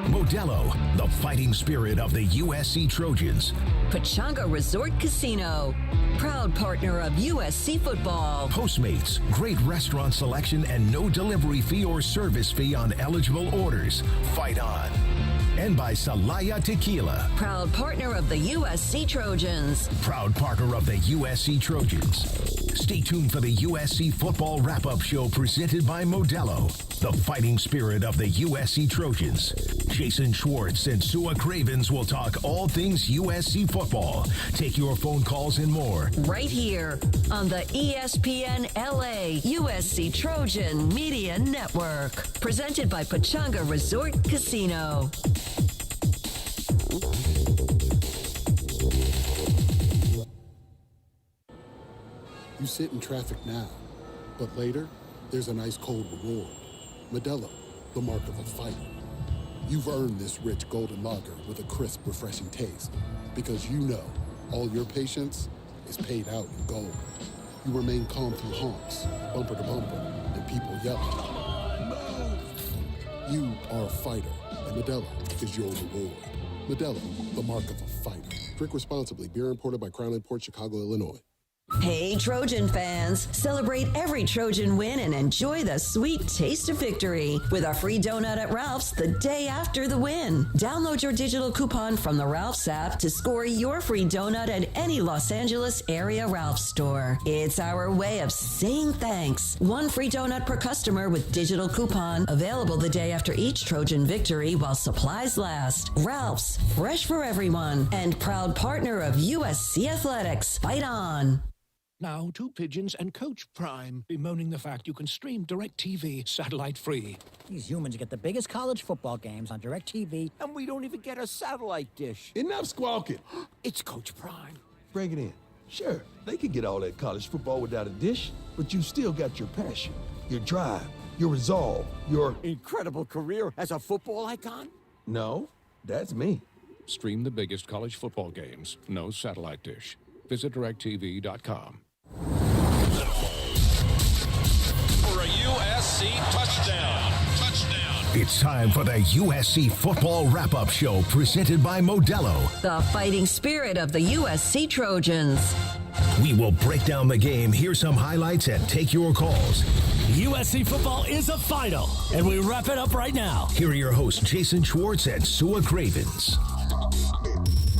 Modelo, the fighting spirit of the USC Trojans. Pechanga Resort Casino, proud partner of USC football. Postmates, great restaurant selection and no delivery fee or service fee on eligible orders. Fight on. And by Salaya Tequila, proud partner of the USC Trojans. Proud partner of the USC Trojans. Stay tuned for the USC Football Wrap-Up Show presented by Modelo, the fighting spirit of the USC Trojans. Jason Schwartz and Sua Cravens will talk all things USC football. Take your phone calls and more. Right here on the ESPN LA USC Trojan Media Network. Presented by Pechanga Resort Casino. You sit in traffic now, but later, there's an ice cold reward. Modelo, the mark of a fighter. You've earned this rich golden lager with a crisp, refreshing taste. Because you know, all your patience is paid out in gold. You remain calm through honks, bumper to bumper, and people yelling. You are a fighter, and Modelo is your reward. Modelo, the mark of a fighter. Drink responsibly. Beer imported by Crown Imports, Chicago, Illinois. Hey, Trojan fans, celebrate every Trojan win and enjoy the sweet taste of victory with a free donut at Ralph's the day after the win. Download your digital coupon from the Ralph's app to score your free donut at any Los Angeles area Ralph's store. It's our way of saying thanks. One free donut per customer with digital coupon, available the day after each Trojan victory while supplies last. Ralph's, fresh for everyone, and proud partner of USC Athletics. Fight on. Now, two pigeons and Coach Prime bemoaning the fact you can stream DirecTV satellite-free. These humans get the biggest college football games on DirecTV, and we don't even get a satellite dish. Enough squawking. It's Coach Prime. Bring it in. Sure, they can get all that college football without a dish, but you still got your passion, your drive, your resolve, your... incredible career as a football icon? No, that's me. Stream the biggest college football games. No satellite dish. Visit DirecTV.com. For a USC touchdown. It's time for the USC Football Wrap-Up Show presented by Modelo, the fighting spirit of the USC Trojans. We will break down the game, hear some highlights, and take your calls. USC football is a final, and we wrap it up right now. Here are your hosts, Jason Schwartz and Sua Cravens.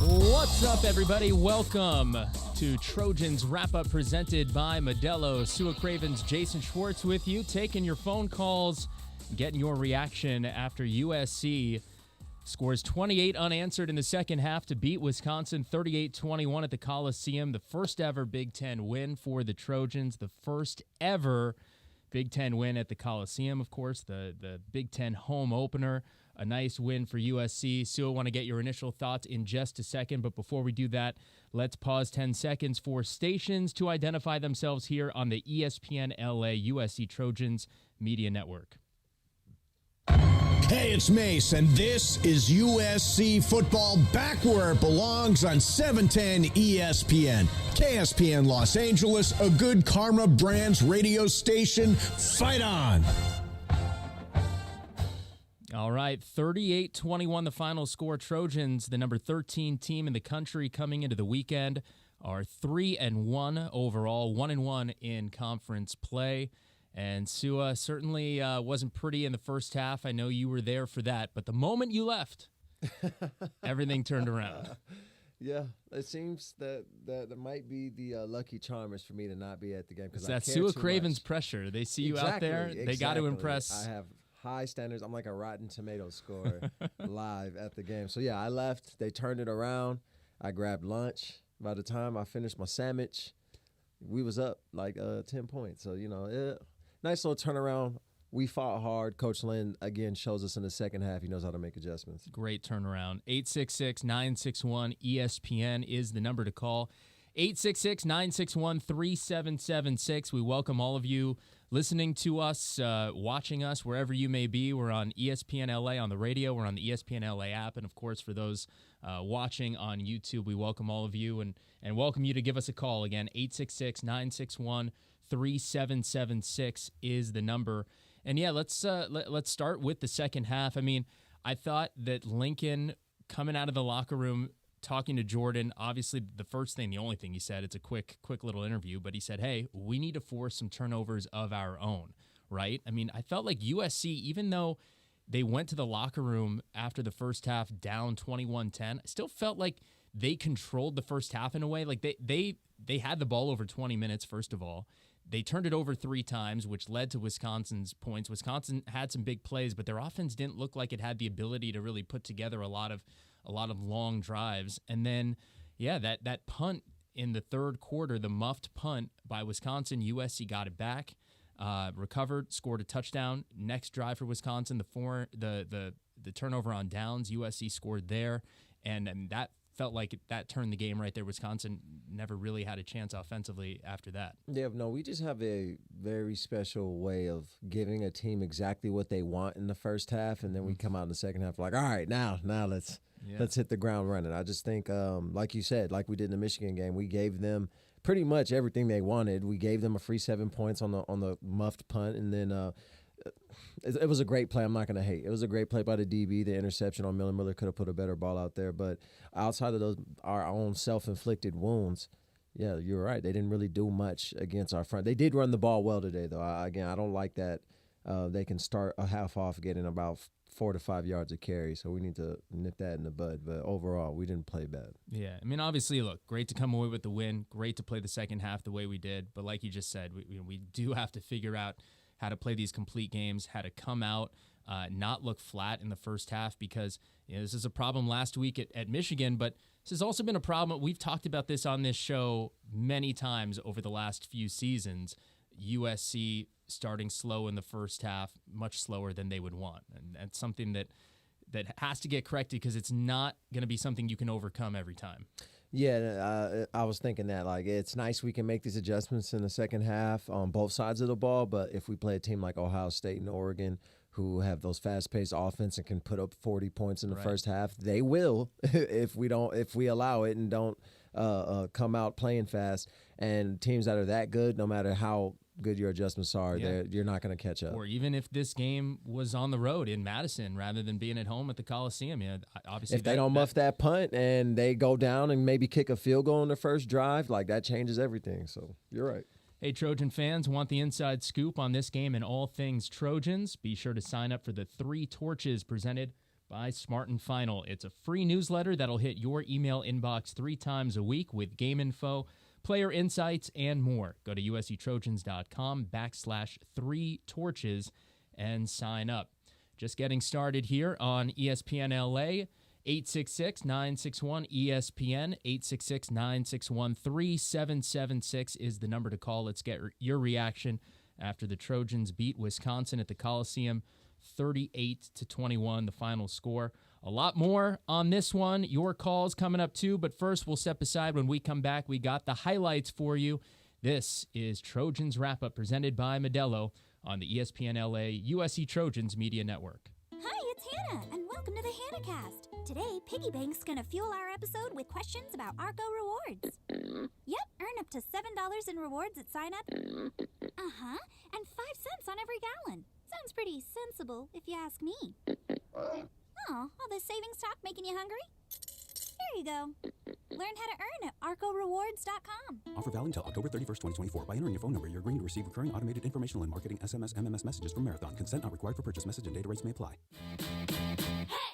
What's up, everybody? Welcome to Trojans Wrap-Up presented by Modelo. Sua Cravens, Jason Schwartz with you, taking your phone calls, getting your reaction after USC scores 28 unanswered in the second half to beat Wisconsin 38-21 at the Coliseum. The first ever Big Ten win for the Trojans, the first ever Big Ten win at the Coliseum, of course, the Big Ten home opener. A nice win for USC. Sue, I want to get your initial thoughts in just a second, but before we do that, let's pause 10 seconds for stations to identify themselves here on the ESPN LA USC Trojans Media Network. Hey, it's Mace, and this is USC football back where it belongs on 710 ESPN. KSPN Los Angeles, a good Karma Brands radio station. Fight on! All right, 38-21 the final score. Trojans, the number 13 team in the country coming into the weekend, are 3-1 overall, 1-1 in conference play. And Sua certainly wasn't pretty in the first half. I know you were there for that. But the moment you left, everything turned around. Yeah, it seems that might be the lucky charm is for me to not be at the game. It's that Sua Cravens pressure. They see you out there. They got to impress. I have high standards. I'm like a Rotten Tomatoes score live at the game. So, yeah, I left. They turned it around. I grabbed lunch. By the time I finished my sandwich, we was up like 10 points. So, nice little turnaround. We fought hard. Coach Lynn, again, shows us in the second half he knows how to make adjustments. Great turnaround. 866-961-ESPN is the number to call. 866-961-3776. We welcome all of you listening to us, watching us, wherever you may be. We're on ESPN LA on the radio. We're on the ESPN LA app. And, of course, for those watching on YouTube, we welcome all of you and welcome you to give us a call. Again, 866-961-3776 is the number. And, yeah, let's start with the second half. I mean, I thought that Lincoln coming out of the locker room, talking to Jordan, obviously the only thing he said, it's a quick little interview, but he said, hey, we need to force some turnovers of our own, right? I mean, I felt like USC, even though they went to the locker room after the first half down 21-10, I still felt like they controlled the first half in a way. Like they had the ball over 20 minutes, first of all. They turned it over 3 times, which led to Wisconsin's points. Wisconsin had some big plays, but their offense didn't look like it had the ability to really put together a lot of long drives. And then, yeah, that punt in the third quarter, the muffed punt by Wisconsin, USC got it back, recovered, scored a touchdown. Next drive for Wisconsin, the turnover on downs, USC scored there, and that felt like that turned the game right there. Wisconsin never really had a chance offensively after that. Yeah, no, we just have a very special way of giving a team exactly what they want in the first half, and then we come out in the second half like, all right, now let's hit the ground running. I just think, like you said, like we did in the Michigan game, we gave them pretty much everything they wanted. We gave them a free 7 points on the muffed punt, and then it was a great play. I'm not going to hate. It was a great play by the DB. The interception on Miller could have put a better ball out there. But outside of those, our own self-inflicted wounds, yeah, you're right. They didn't really do much against our front. They did run the ball well today, though. I don't like that they can start a half off getting about 4 to 5 yards of carry. So we need to nip that in the bud. But overall, we didn't play bad. Yeah, I mean, obviously, look, great to come away with the win. Great to play the second half the way we did. But like you just said, we do have to figure out how to play these complete games, how to come out, not look flat in the first half, because this is a problem last week at Michigan, but this has also been a problem. We've talked about this on this show many times over the last few seasons. USC starting slow in the first half, much slower than they would want. And that's something that has to get corrected, because it's not going to be something you can overcome every time. Yeah, I was thinking that, like, it's nice we can make these adjustments in the second half on both sides of the ball, but if we play a team like Ohio State and Oregon who have those fast-paced offense and can put up 40 points in the first half, they will if we allow it and don't come out playing fast. And teams that are that good, no matter how good your adjustments are, you're not going to catch up. Or even if this game was on the road in Madison rather than being at home at the Coliseum, obviously if they don't muff that punt and they go down and maybe kick a field goal in the first drive, like, that changes everything. So you're right. Hey, Trojan fans, want the inside scoop on this game and all things Trojans? Be sure to sign up for the 3 Torches presented by Smart & Final. It's a free newsletter that'll hit your email inbox 3 times a week with game info, player insights, and more. Go to usctrojans.com/3 Torches and sign up. Just getting started here on ESPN LA. 866-961-ESPN, 866-961-3776 is the number to call. Let's get your reaction after the Trojans beat Wisconsin at the Coliseum, 38-21, the final score. A lot more on this one. Your calls coming up too, but first we'll step aside. When we come back, we got the highlights for you. This is Trojans Wrap-Up presented by Modelo on the ESPN LA USC Trojans Media Network. Hi, it's Hannah, and welcome to the HannahCast. Today, Piggy Bank's gonna fuel our episode with questions about Arco rewards. Yep, earn up to $7 in rewards at sign-up. And 5 cents on every gallon. Sounds pretty sensible, if you ask me. Oh, all this savings talk making you hungry? Here you go. Learn how to earn at arcorewards.com. Offer valid until October 31st, 2024. By entering your phone number, you're agreeing to receive recurring automated informational and marketing SMS, MMS messages from Marathon. Consent not required for purchase. Message and data rates may apply.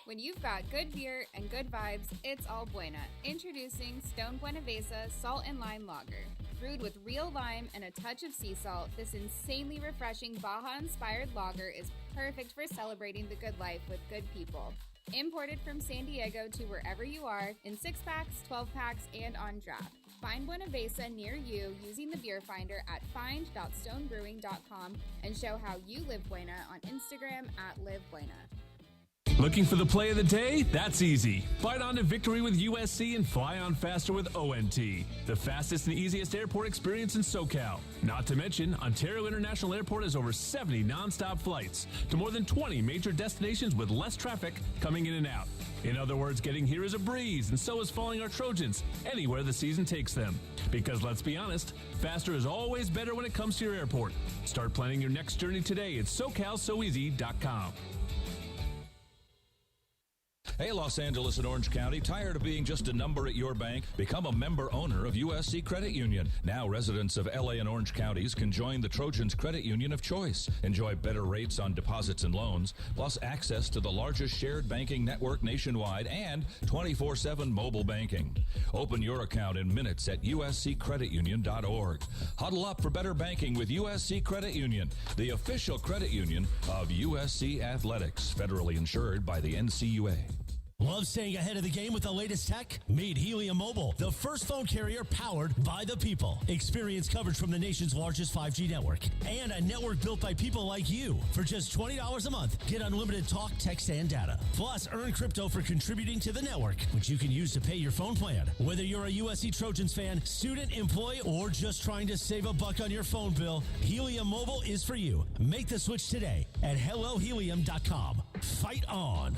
When you've got good beer and good vibes, it's all Buena. Introducing Stone Buenavesa Salt and Lime Lager. Brewed with real lime and a touch of sea salt, this insanely refreshing Baja-inspired lager is perfect for celebrating the good life with good people. Imported from San Diego to wherever you are in 6-packs, 12-packs, and on draft. Find Buenavesa near you using the beer finder at find.stonebrewing.com and show how you live Buena on Instagram at LiveBuena. Looking for the play of the day? That's easy. Fight on to victory with USC and fly on faster with ONT, the fastest and easiest airport experience in SoCal. Not to mention, Ontario International Airport has over 70 nonstop flights to more than 20 major destinations with less traffic coming in and out. In other words, getting here is a breeze, and so is following our Trojans anywhere the season takes them. Because let's be honest, faster is always better when it comes to your airport. Start planning your next journey today at SoCalSoEasy.com. Hey, Los Angeles and Orange County, tired of being just a number at your bank? Become a member owner of USC Credit Union. Now residents of LA and Orange counties can join the Trojans credit union of choice. Enjoy better rates on deposits and loans, plus access to the largest shared banking network nationwide and 24/7 mobile banking. Open your account in minutes at usccreditunion.org. Huddle up for better banking with USC Credit Union, the official credit union of USC Athletics, federally insured by the NCUA. Love staying ahead of the game with the latest tech? Meet Helium Mobile, the first phone carrier powered by the people. Experience coverage from the nation's largest 5G network and a network built by people like you. For just $20 a month, get unlimited talk, text, and data. Plus, earn crypto for contributing to the network, which you can use to pay your phone plan. Whether you're a USC Trojans fan, student, employee, or just trying to save a buck on your phone bill, Helium Mobile is for you. Make the switch today at HelloHelium.com. Fight on.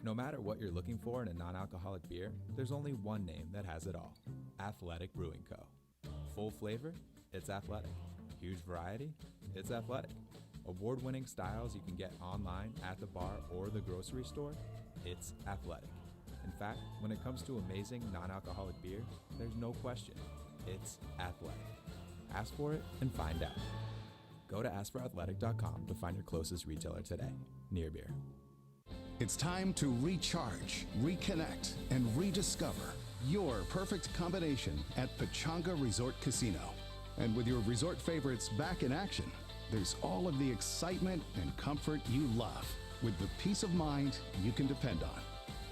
No matter what you're looking for in a non-alcoholic beer, there's only one name that has it all. Athletic Brewing Co. Full flavor? It's athletic. Huge variety? It's athletic. Award-winning styles you can get online, at the bar, or the grocery store? It's athletic. In fact, when it comes to amazing non-alcoholic beer, there's no question. It's athletic. Ask for it and find out. Go to askforathletic.com to find your closest retailer today. Near Beer. It's time to recharge, reconnect, and rediscover your perfect combination at Pechanga Resort Casino. And with your resort favorites back in action, there's all of the excitement and comfort you love, with the peace of mind you can depend on.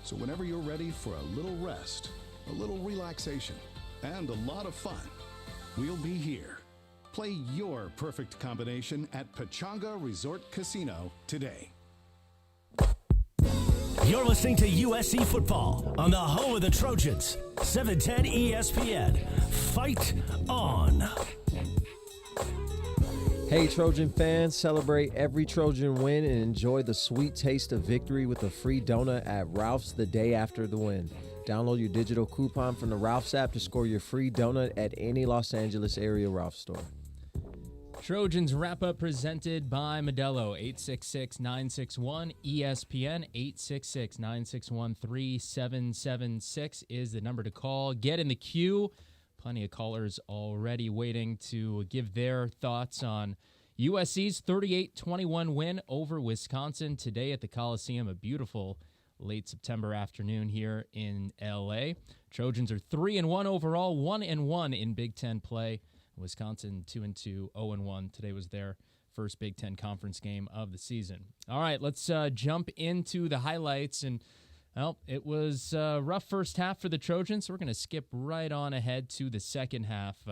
So whenever you're ready for a little rest, a little relaxation, and a lot of fun, we'll be here. Play your perfect combination at Pechanga Resort Casino today. You're listening to USC Football on the home of the Trojans, 710 ESPN. Fight on. Hey, Trojan fans, celebrate every Trojan win and enjoy the sweet taste of victory with a free donut at Ralph's the day after the win. Download your digital coupon from the Ralph's app to score your free donut at any Los Angeles area Ralph's store. Trojans wrap-up presented by Modelo, 866-961-ESPN, 866-961-3776 is the number to call. Get in the queue. Plenty of callers already waiting to give their thoughts on USC's 38-21 win over Wisconsin today at the Coliseum, a beautiful late September afternoon here in L.A. Trojans are 3-1 overall, 1-1 in Big Ten play. Wisconsin 2-2, 0-1. Today was their first Big Ten conference game of the season. All right, let's jump into the highlights. And, well, it was a rough first half for the Trojans, so we're going to skip right on ahead to the second half.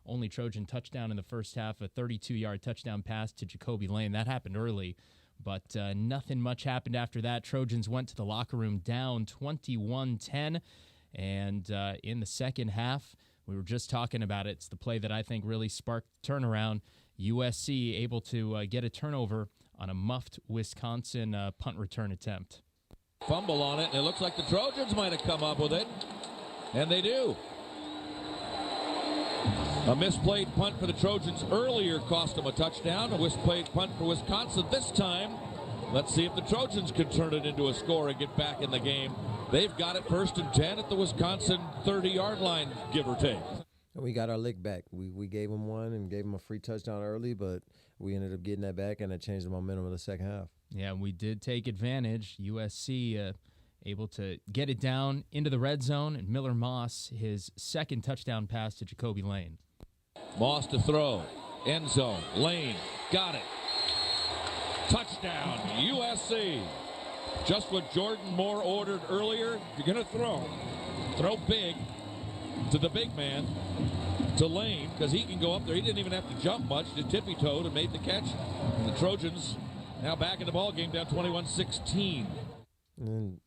Only Trojan touchdown in the first half, a 32-yard touchdown pass to Jacoby Lane. That happened early, but nothing much happened after that. Trojans went to the locker room down 21-10, and in the second half, we were just talking about it. It's the play that I think really sparked the turnaround. USC able to get a turnover on a muffed Wisconsin punt return attempt. Fumble on it, and it looks like the Trojans might have come up with it, and they do. A misplayed punt for the Trojans earlier cost them a touchdown. A misplayed punt for Wisconsin this time. Let's see if the Trojans can turn it into a score and get back in the game. They've got it 1st and 10 at the Wisconsin 30-yard line, give or take. We got our lick back. We gave them one and gave them a free touchdown early, but we ended up getting that back, and it changed the momentum of the second half. Yeah, we did take advantage. USC able to get it down into the red zone, and Miller Moss, his second touchdown pass to Jacoby Lane. Moss to throw. End zone. Lane. Got it. Touchdown, USC. Just what Jordan Moore ordered earlier. If you're going to throw big to the big man, to Lane, because he can go up there. He didn't even have to jump much, just tippy-toed and made the catch. And the Trojans now back in the ballgame, down 21-16. And,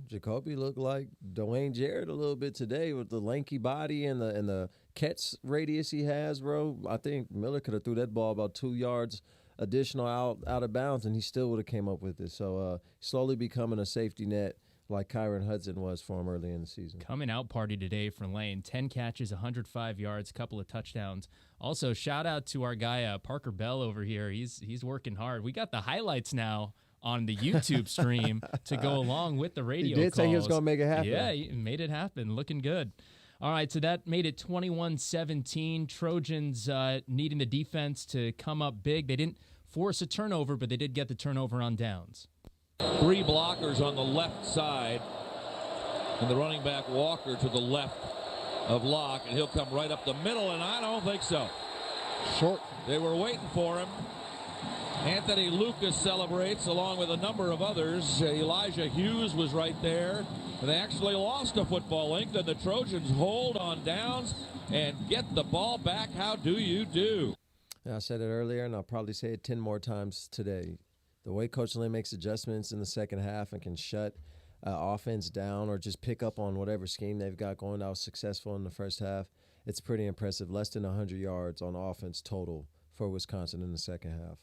Jacoby looked like Dwayne Jarrett a little bit today with the lanky body and the catch radius he has, bro. I think Miller could have threw that ball about 2 yards additional out of bounds, and he still would have came up with it. So slowly becoming a safety net like Kyron Hudson was for him early in the season. Coming out party today for Lane. 10 catches, 105 yards, couple of touchdowns. Also, shout out to our guy Parker Bell over here. He's working hard. We got the highlights now on the YouTube stream to go along with the radio calls. He did say he was going to make it happen. Yeah, he made it happen. Looking good. All right, so that made it 21-17. Trojans needing the defense to come up big. They didn't force a turnover, but they did get the turnover on downs. 3 blockers on the left side, and the running back Walker to the left of Locke, and he'll come right up the middle, and I don't think so. Short. They were waiting for him. Anthony Lucas celebrates along with a number of others. Elijah Hughes was right there. They actually lost a football length, and the Trojans hold on downs and get the ball back. How do you do? I said it earlier, and I'll probably say it 10 more times today. The way Coach Lynn makes adjustments in the second half and can shut offense down or just pick up on whatever scheme they've got going that was successful in the first half, it's pretty impressive. Less than 100 yards on offense total for Wisconsin in the second half.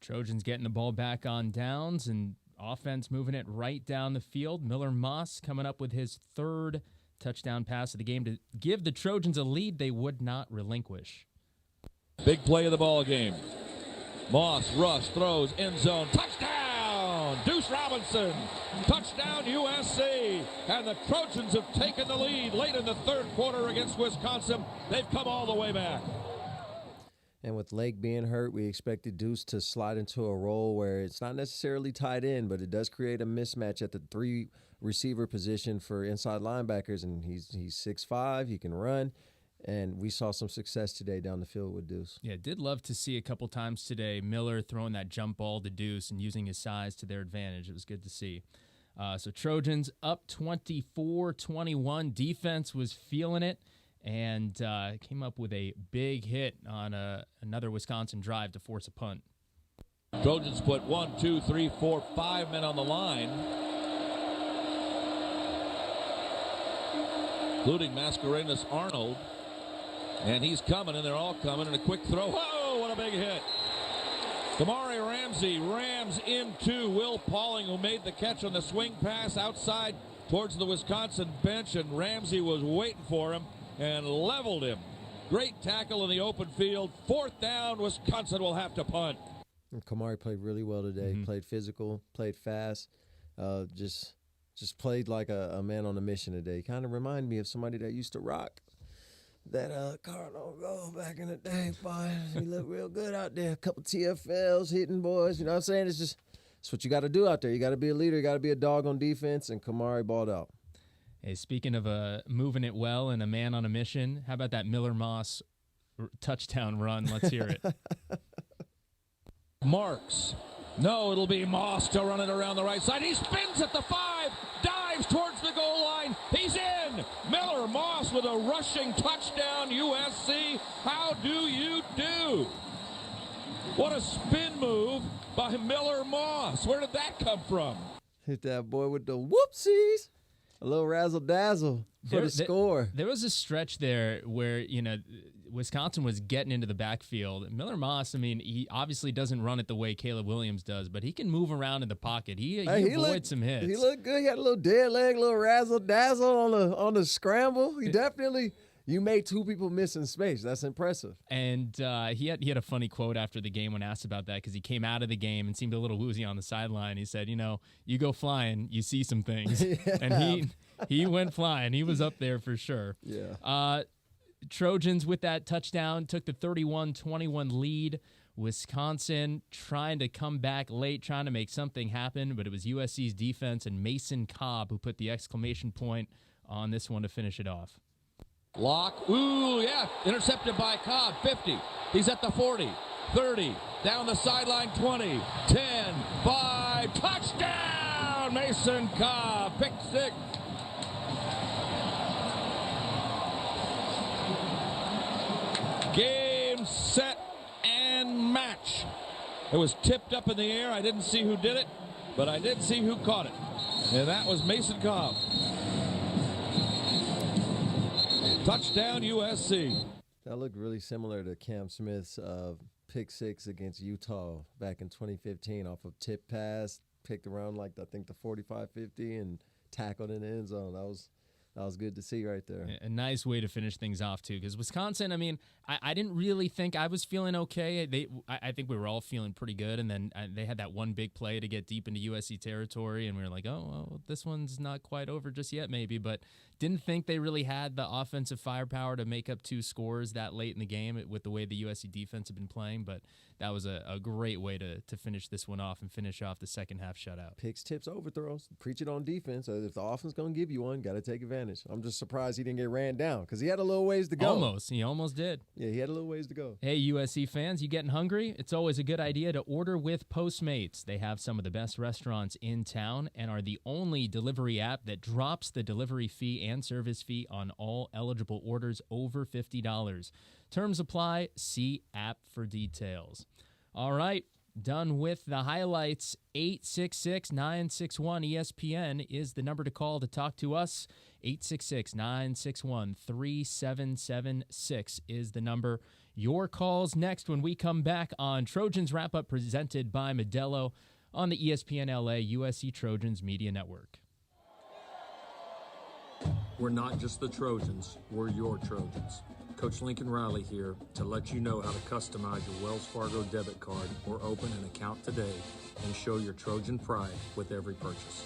Trojans getting the ball back on downs and offense moving it right down the field. Miller Moss coming up with his 3rd touchdown pass of the game to give the Trojans a lead they would not relinquish. Big play of the ball game. Moss, rush, throws, end zone, touchdown! Deuce Robinson, touchdown USC! And the Trojans have taken the lead late in the 3rd quarter against Wisconsin. They've come all the way back. And with Lake being hurt, we expected Deuce to slide into a role where it's not necessarily tied in, but it does create a mismatch at the 3 receiver position for inside linebackers. And he's 6'5", he can run. And we saw some success today down the field with Deuce. Yeah, did love to see a couple times today Miller throwing that jump ball to Deuce and using his size to their advantage. It was good to see. So Trojans up 24-21. Defense was feeling it and came up with a big hit on another Wisconsin drive to force a punt. Trojans put 1, 2, 3, 4, 5 men on the line, including Mascarenas Arnold. And he's coming, and they're all coming, and a quick throw. Whoa, what a big hit. Kamari Ramsey rams into Will Pauling, who made the catch on the swing pass outside towards the Wisconsin bench, and Ramsey was waiting for him and leveled him. Great tackle in the open field. 4th down, Wisconsin will have to punt. And Kamari played really well today. Mm-hmm. Played physical, played fast, just played like a man on a mission today. Kind of reminded me of somebody that used to rock that Cardinal go back in the day, boy. He looked real good out there. A couple TFLs, hitting boys. You know what I'm saying? It's what you got to do out there. You got to be a leader. You got to be a dog on defense, and Kamari balled out. Hey, speaking of moving it well and a man on a mission, how about that Miller Moss touchdown run? Let's hear it. Marks. No, it'll be Moss to run it around the right side. He spins at the 5, dives towards the goal line. He's in. Miller Moss with a rushing touchdown, USC. How do you do? What a spin move by Miller Moss. Where did that come from? Hit that boy with the whoopsies. A little razzle-dazzle for the score. There was a stretch there where, Wisconsin was getting into the backfield. Miller Moss, he obviously doesn't run it the way Caleb Williams does, but he can move around in the pocket. He avoids some hits. He looked good. He had a little dead leg, a little razzle-dazzle on the scramble. He definitely – you made 2 people miss in space. That's impressive. And he had a funny quote after the game when asked about that because he came out of the game and seemed a little woozy on the sideline. He said, you go flying, you see some things. Yeah. And he went flying. He was up there for sure. Yeah. Trojans with that touchdown took the 31-21 lead. Wisconsin trying to come back late, trying to make something happen, but it was USC's defense and Mason Cobb who put the exclamation point on this one to finish it off. Locke, ooh, yeah, intercepted by Cobb, 50. He's at the 40, 30, down the sideline, 20, 10, 5, touchdown, Mason Cobb, pick 6. Game, set, and match. It was tipped up in the air. I didn't see who did it, but I did see who caught it. And that was Mason Cobb. Touchdown, USC. That looked really similar to Cam Smith's pick 6 against Utah back in 2015 off of tip pass, picked around the 45-50 and tackled in the end zone. That That was good to see right there. A nice way to finish things off, too, because Wisconsin, I mean, I didn't really think I was feeling okay. I think we were all feeling pretty good, and then they had that one big play to get deep into USC territory, and we were like, oh, well, this one's not quite over just yet, maybe, but didn't think they really had the offensive firepower to make up 2 scores that late in the game with the way the USC defense had been playing, but that was a great way to finish this one off and finish off the second half shutout. Picks, tips, overthrows. Preach it on defense. If the offense going to give you one, got to take advantage. I'm just surprised he didn't get ran down because he had a little ways to go. He almost did. Yeah, he had a little ways to go. Hey, USC fans, you getting hungry? It's always a good idea to order with Postmates. They have some of the best restaurants in town and are the only delivery app that drops the delivery fee and service fee on all eligible orders over $50. Terms apply. See app for details. All right. Done with the highlights. 866-961-ESPN is the number to call to talk to us. 866-961-3776 is the number. Your calls next when we come back on Trojans Wrap-Up presented by Modelo on the ESPN LA USC Trojans Media Network. We're not just the Trojans, we're your Trojans. Coach Lincoln Riley here to let you know how to customize your Wells Fargo debit card or open an account today and show your Trojan pride with every purchase.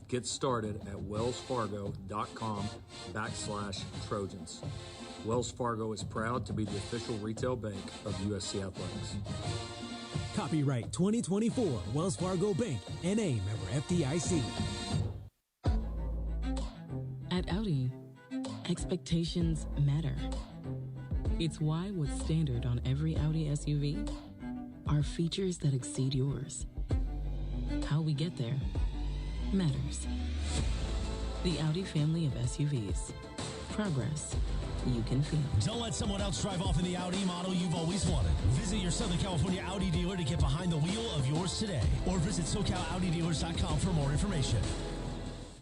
Get started at wellsfargo.com/Trojans. Wells Fargo is proud to be the official retail bank of USC Athletics. Copyright 2024 Wells Fargo Bank, N.A. member FDIC. At Audi, expectations matter. It's why what's standard on every Audi SUV are features that exceed yours. How we get there matters. The Audi family of SUVs. Progress you can feel. Don't let someone else drive off in the Audi model you've always wanted. Visit your Southern California Audi dealer to get behind the wheel of yours today. Or visit SoCalAudiDealers.com for more information.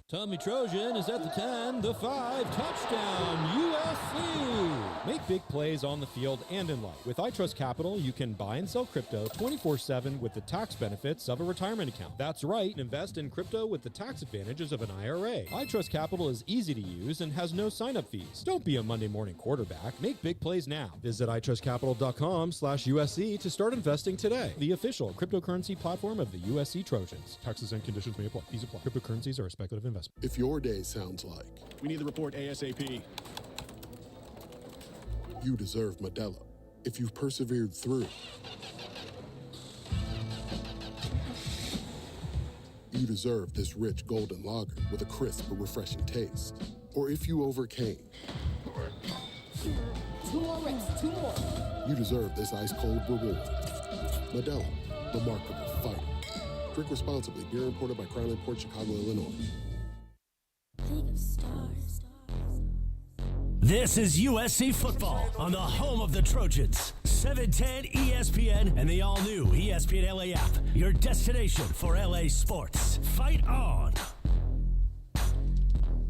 Tommy Trojan is at the 10, the 5, touchdown, USC! Make big plays on the field and in life. With iTrust Capital, you can buy and sell crypto 24/7 with the tax benefits of a retirement account. That's right, invest in crypto with the tax advantages of an IRA. iTrust Capital is easy to use and has no sign-up fees. Don't be a Monday morning quarterback. Make big plays now. Visit iTrustCapital.com/USC to start investing today. The official cryptocurrency platform of the USC Trojans. Taxes and conditions may apply. Fees apply. Cryptocurrencies are a speculative investment. If your day sounds like we need the report ASAP, you deserve Modelo. If you've persevered through, you deserve this rich golden lager with a crisp but refreshing taste. Or if you overcame, 2 more reps, 2 more. You deserve this ice cold reward. Modelo, the mark of a fighter. Drink responsibly. Beer imported by Crown Imports, Chicago, Illinois. This is USC football on the home of the Trojans. 710 ESPN and the all-new ESPN LA app. Your destination for LA sports. Fight on!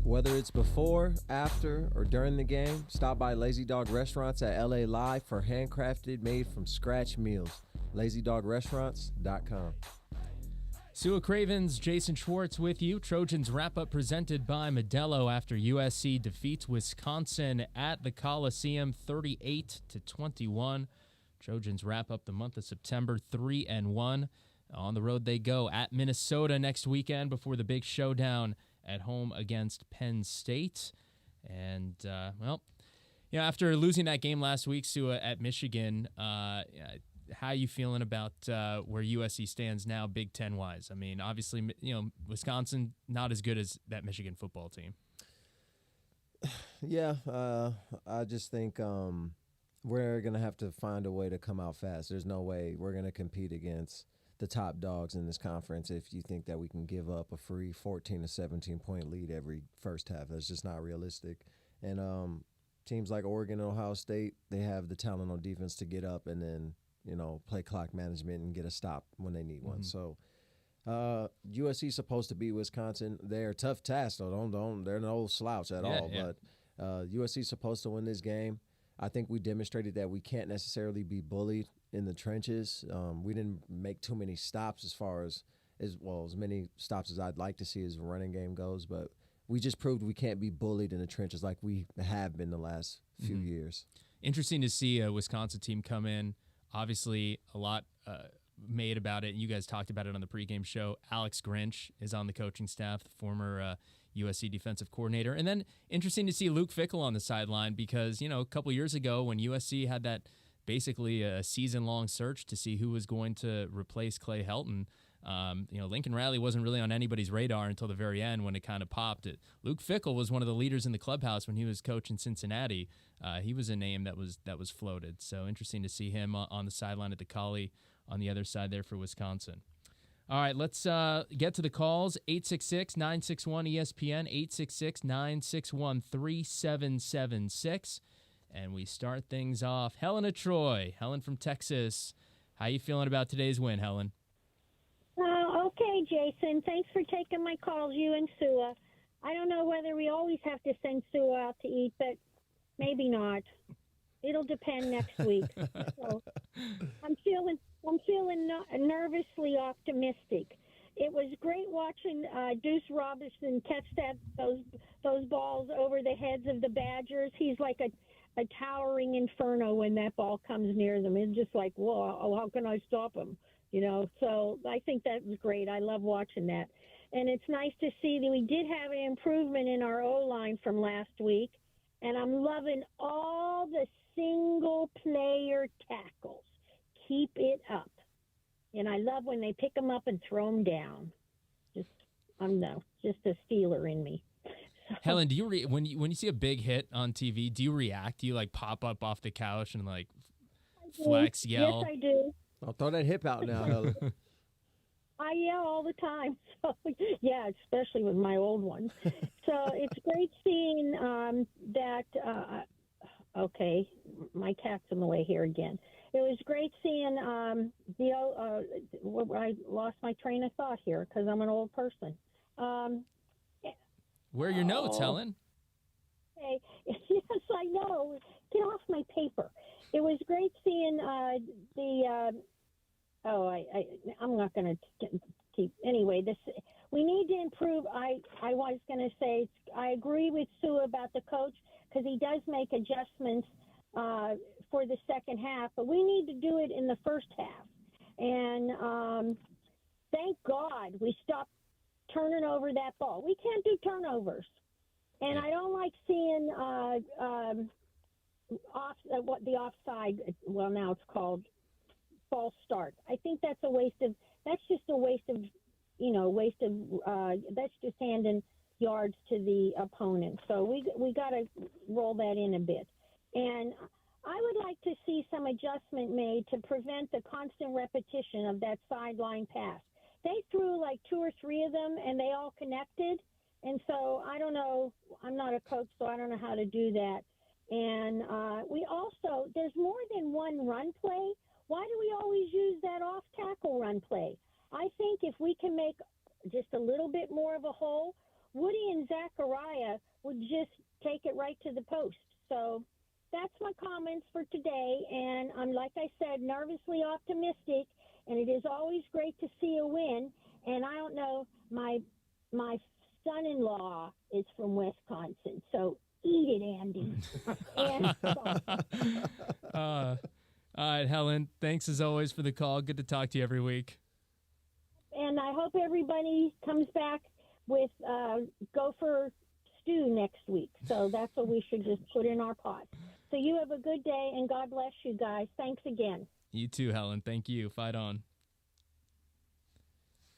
Whether it's before, after, or during the game, stop by Lazy Dog Restaurants at LA Live for handcrafted, made-from-scratch meals. LazyDogRestaurants.com. Sua Cravens, Jason Schwartz with you. Trojans Wrap-Up presented by Modelo after USC defeats Wisconsin at the Coliseum 38-21. Trojans wrap up the month of September 3-1. On the road they go at Minnesota next weekend before the big showdown at home against Penn State. And, after losing that game last week, Sua, at Michigan, how are you feeling about where USC stands now, Big Ten-wise? I mean, obviously, Wisconsin not as good as that Michigan football team. Yeah, I just think we're going to have to find a way to come out fast. There's no way we're going to compete against the top dogs in this conference if you think that we can give up a free 14 to 17-point lead every first half. That's just not realistic. And teams like Oregon and Ohio State, they have the talent on defense to get up and then play clock management and get a stop when they need one. So USC is supposed to beat Wisconsin. They're a tough task, though. They're no slouch at all. Yeah. But USC is supposed to win this game. I think we demonstrated that we can't necessarily be bullied in the trenches. We didn't make too many stops as many stops as I'd like to see as the running game goes. But we just proved we can't be bullied in the trenches like we have been the last few years. Interesting to see a Wisconsin team come in. Obviously, a lot made about it, and you guys talked about it on the pregame show. Alex Grinch is on the coaching staff, the former USC defensive coordinator. And then interesting to see Luke Fickell on the sideline because, you know, a couple years ago when USC had that basically a season-long search to see who was going to replace Clay Helton, you know, Lincoln Riley wasn't really on anybody's radar until the very end when it kind of popped. Luke Fickell was one of the leaders in the clubhouse when he was coaching Cincinnati. He was a name that was floated. So interesting to see him on the sideline at the Collie on the other side there for Wisconsin. All right, let's get to the calls. 866-961-ESPN, 866-961-3776. And we start things off. Helen of Troy. Helen from Texas. How you feeling about today's win, Helen? Okay, Jason. Thanks for taking my calls, you and Sua. I don't know whether we always have to send Sua out to eat, but maybe not. It'll depend next week. So I'm feeling nervously optimistic. It was great watching Deuce Robinson catch those balls over the heads of the Badgers. He's like a towering inferno when that ball comes near them. It's just like, whoa, how can I stop him? You know, so I think that was great. I love watching that. And it's nice to see that we did have an improvement in our O-line from last week. And I'm loving all the single-player tackles. Keep it up. And I love when they pick them up and throw them down. Just a Steeler in me. So, Helen, do you when you see a big hit on TV, do you react? Do you like pop up off the couch and like flex, yell? Yes, I do. I'll throw that hip out now, Helen. I yell all the time. So yeah, especially with my old ones. So it's great seeing that. Okay, my cat's in the way here again. It was great seeing I lost my train of thought here because I'm an old person. Where are your notes, Helen? Okay. Yes, I know. Get off my paper. It was great seeing I'm not going to keep. Anyway, we need to improve. I was going to say I agree with Sue about the coach because he does make adjustments for the second half, but we need to do it in the first half. And thank God we stopped turning over that ball. We can't do turnovers, and I don't like seeing the offside. Well, now it's called false start. I think that's a waste of. That's just a waste of. That's just handing yards to the opponent. So we got to roll that in a bit, and I would like to see some adjustment made to prevent the constant repetition of that sideline pass. They threw like 2 or 3 of them, and they all connected. And so I don't know. I'm not a coach, so I don't know how to do that. And there's more than one run play. Why do we always use that off-tackle run play? I think if we can make just a little bit more of a hole, Woody and Zachariah would just take it right to the post. So that's my comments for today. And I'm, like I said, nervously optimistic. And it is always great to see a win. And I don't know, my son-in-law is from Wisconsin, so eat it, Andy. All right, Helen, thanks as always for the call. Good to talk to you every week. And I hope everybody comes back with gopher stew next week. So that's what we should just put in our pot. So you have a good day, and God bless you guys. Thanks again. You too, Helen. Thank you. Fight on.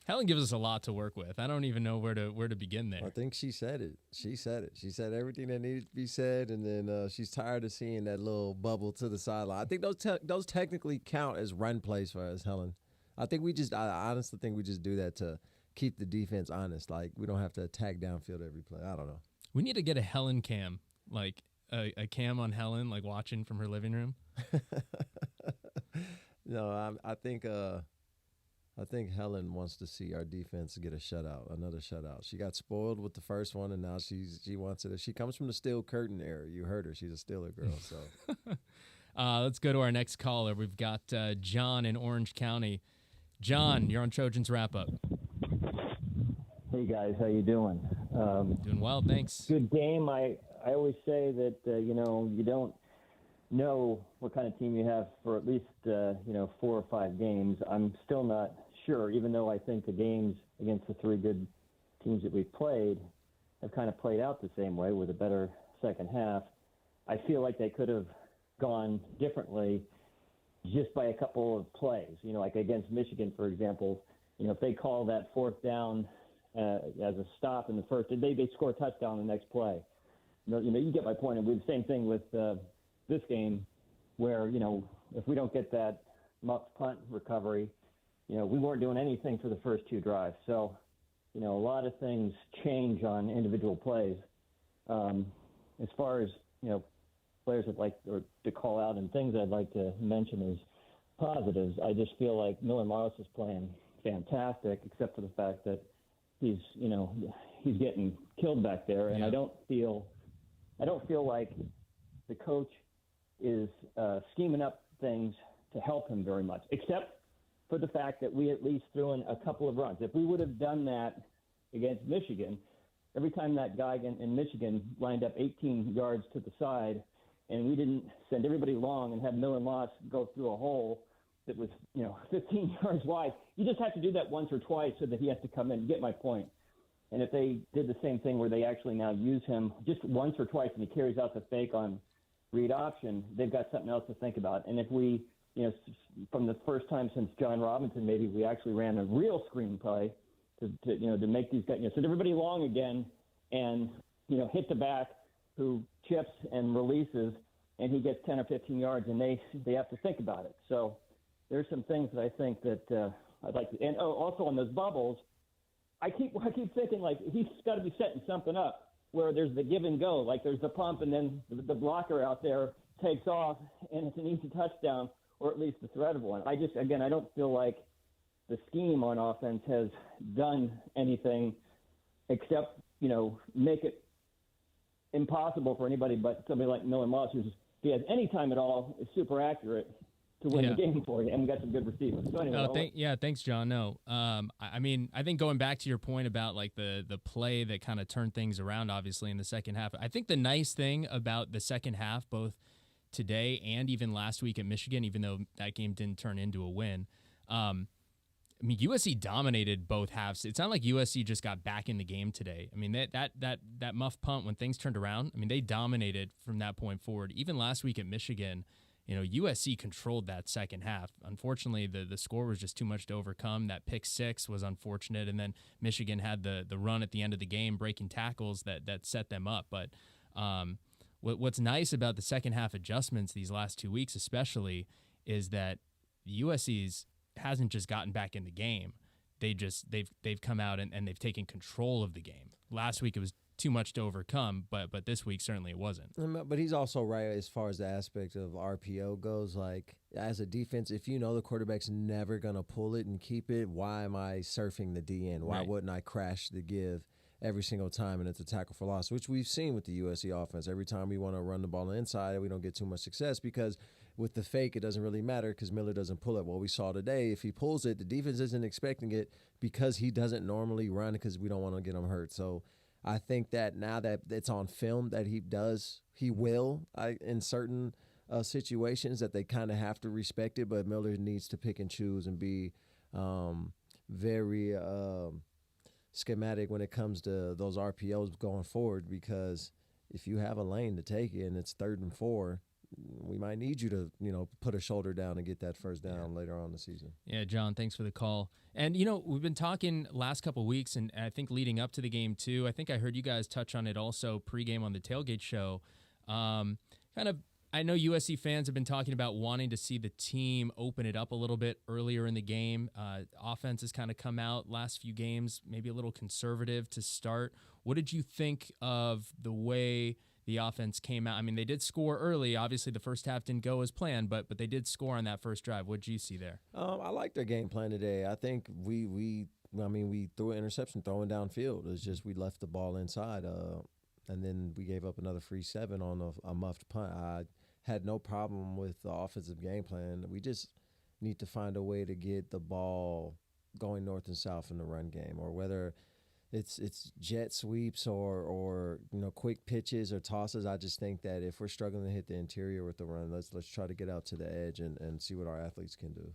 Helen gives us a lot to work with. I don't even know where to begin there. I think she said it. She said everything that needed to be said, and then she's tired of seeing that little bubble to the sideline. I think those technically count as run plays for us, Helen. I honestly think we just do that to keep the defense honest. Like, we don't have to attack downfield every play. I don't know. We need to get a Helen cam, like a cam on Helen, like watching from her living room. No, I think Helen wants to see our defense get another shutout. She got spoiled with the first one, and now she wants it. She comes from the Steel Curtain era. You heard her. She's a Steeler girl. So let's go to our next caller. We've got John in Orange County. John, you're on Trojans Wrap Up. Hey guys, how you doing? Doing well, thanks. Good game. I always say that, you don't know what kind of team you have for at least, 4 or 5 games. I'm still not sure, even though I think the games against the 3 good teams that we've played have kind of played out the same way with a better second half. I feel like they could have gone differently just by a couple of plays. Like against Michigan, for example, if they call that 4th down as a stop in the first, they score a touchdown the next play. You get my point. And we the same thing with this game where, if we don't get that muffed punt recovery, we weren't doing anything for the first 2 drives. So, a lot of things change on individual plays. As far as, players I'd like to call out and things I'd like to mention as positives, I just feel like Miller Morris is playing fantastic, except for the fact that he's getting killed back there, and I don't feel like the coach is scheming up things to help him very much, except for the fact that we at least threw in a couple of runs. If we would have done that against Michigan, every time that guy in Michigan lined up 18 yards to the side and we didn't send everybody long and have Miller Moss go through a hole that was, 15 yards wide, you just have to do that once or twice so that he has to come in. Get my point. And if they did the same thing where they actually now use him just once or twice and he carries out the fake on read option, they've got something else to think about. And if we, from the first time since John Robinson, maybe we actually ran a real screen play to make these guys, send everybody long again and, hit the back who chips and releases and he gets 10 or 15 yards and they have to think about it. So there's some things that I think that I'd like to, and also on those bubbles, I keep thinking like he's got to be setting something up where there's the give and go, like there's the pump and then the blocker out there takes off and it's an easy touchdown or at least the threat of one. I don't feel like the scheme on offense has done anything except, make it impossible for anybody but somebody like Miller Moss, who's, if he has any time at all, is super accurate to win the game for you, and we got some good receivers. So anyway, thanks, John. No, I think going back to your point about like the play that kind of turned things around, obviously in the second half. I think the nice thing about the second half, both today and even last week at Michigan, even though that game didn't turn into a win, USC dominated both halves. It's not like USC just got back in the game today. I mean, that muff punt when things turned around, they dominated from that point forward. Even last week at Michigan, USC controlled that second half. Unfortunately, the score was just too much to overcome. That pick 6 was unfortunate, and then Michigan had the run at the end of the game, breaking tackles that set them up. But what's nice about the second half adjustments these last 2 weeks especially is that USC's hasn't just gotten back in the game. They've come out and they've taken control of the game. Last week it was too much to overcome, but this week certainly it wasn't. But he's also right as far as the aspect of RPO goes. Like, as a defense, if you know the quarterback's never going to pull it and keep it, why am I surfing the DN? Why wouldn't I crash the give every single time and it's a tackle for loss, which we've seen with the USC offense. Every time we want to run the ball on the inside, we don't get too much success because with the fake, it doesn't really matter because Miller doesn't pull it. What we saw today, if he pulls it, the defense isn't expecting it because he doesn't normally run because we don't want to get him hurt. So I think that now that it's on film that he will in certain situations that they kind of have to respect it, but Miller needs to pick and choose and be very schematic when it comes to those RPOs going forward, because if you have a lane to take it and it's 3rd and 4, we might need you to, put a shoulder down and get that first down later on in the season. Yeah, John, thanks for the call. And, we've been talking last couple of weeks, and I think leading up to the game, too. I think I heard you guys touch on it also pregame on the Tailgate Show. I know USC fans have been talking about wanting to see the team open it up a little bit earlier in the game. Offense has kind of come out last few games, maybe a little conservative to start. What did you think of the way the offense came out? They did score early. Obviously, the first half didn't go as planned, but they did score on that first drive. What did you see there? I like their game plan today. I think we threw an interception throwing downfield. It's just we left the ball inside, and then we gave up another free 7 on a muffed punt. I had no problem with the offensive game plan. We just need to find a way to get the ball going north and south in the run game, or whether it's jet sweeps or quick pitches or tosses. I just think that if we're struggling to hit the interior with the run, let's try to get out to the edge and see what our athletes can do.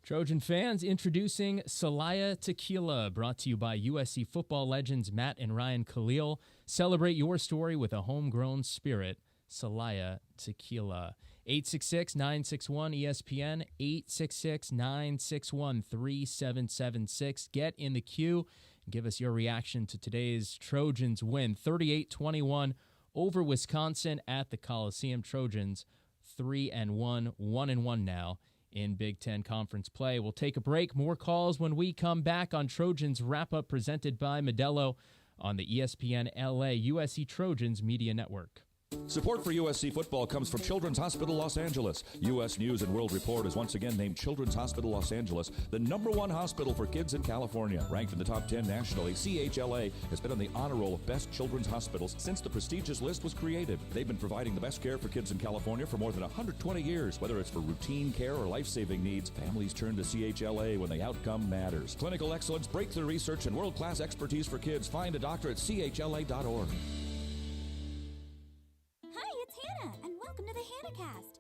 Trojan fans, introducing Celaya Tequila, brought to you by USC football legends Matt and Ryan Khalil. Celebrate your story with a homegrown spirit. Celaya Tequila. 866-961-ESPN, 866-961-3776. Get in the queue. Give us your reaction to today's Trojans win, 38-21 over Wisconsin at the Coliseum. Trojans 3-1, 1-1 now in Big Ten Conference play. We'll take a break. More calls when we come back on Trojans Wrap-Up presented by Modelo on the ESPN LA USC Trojans Media Network. Support for USC football comes from Children's Hospital Los Angeles. U.S. News and World Report has once again named Children's Hospital Los Angeles the #1 hospital for kids in California. Ranked in the top 10 nationally, CHLA has been on the honor roll of best children's hospitals since the prestigious list was created. They've been providing the best care for kids in California for more than 120 years. Whether it's for routine care or life-saving needs, families turn to CHLA when the outcome matters. Clinical excellence, breakthrough research, and world-class expertise for kids. Find a doctor at chla.org. And welcome to the HannahCast.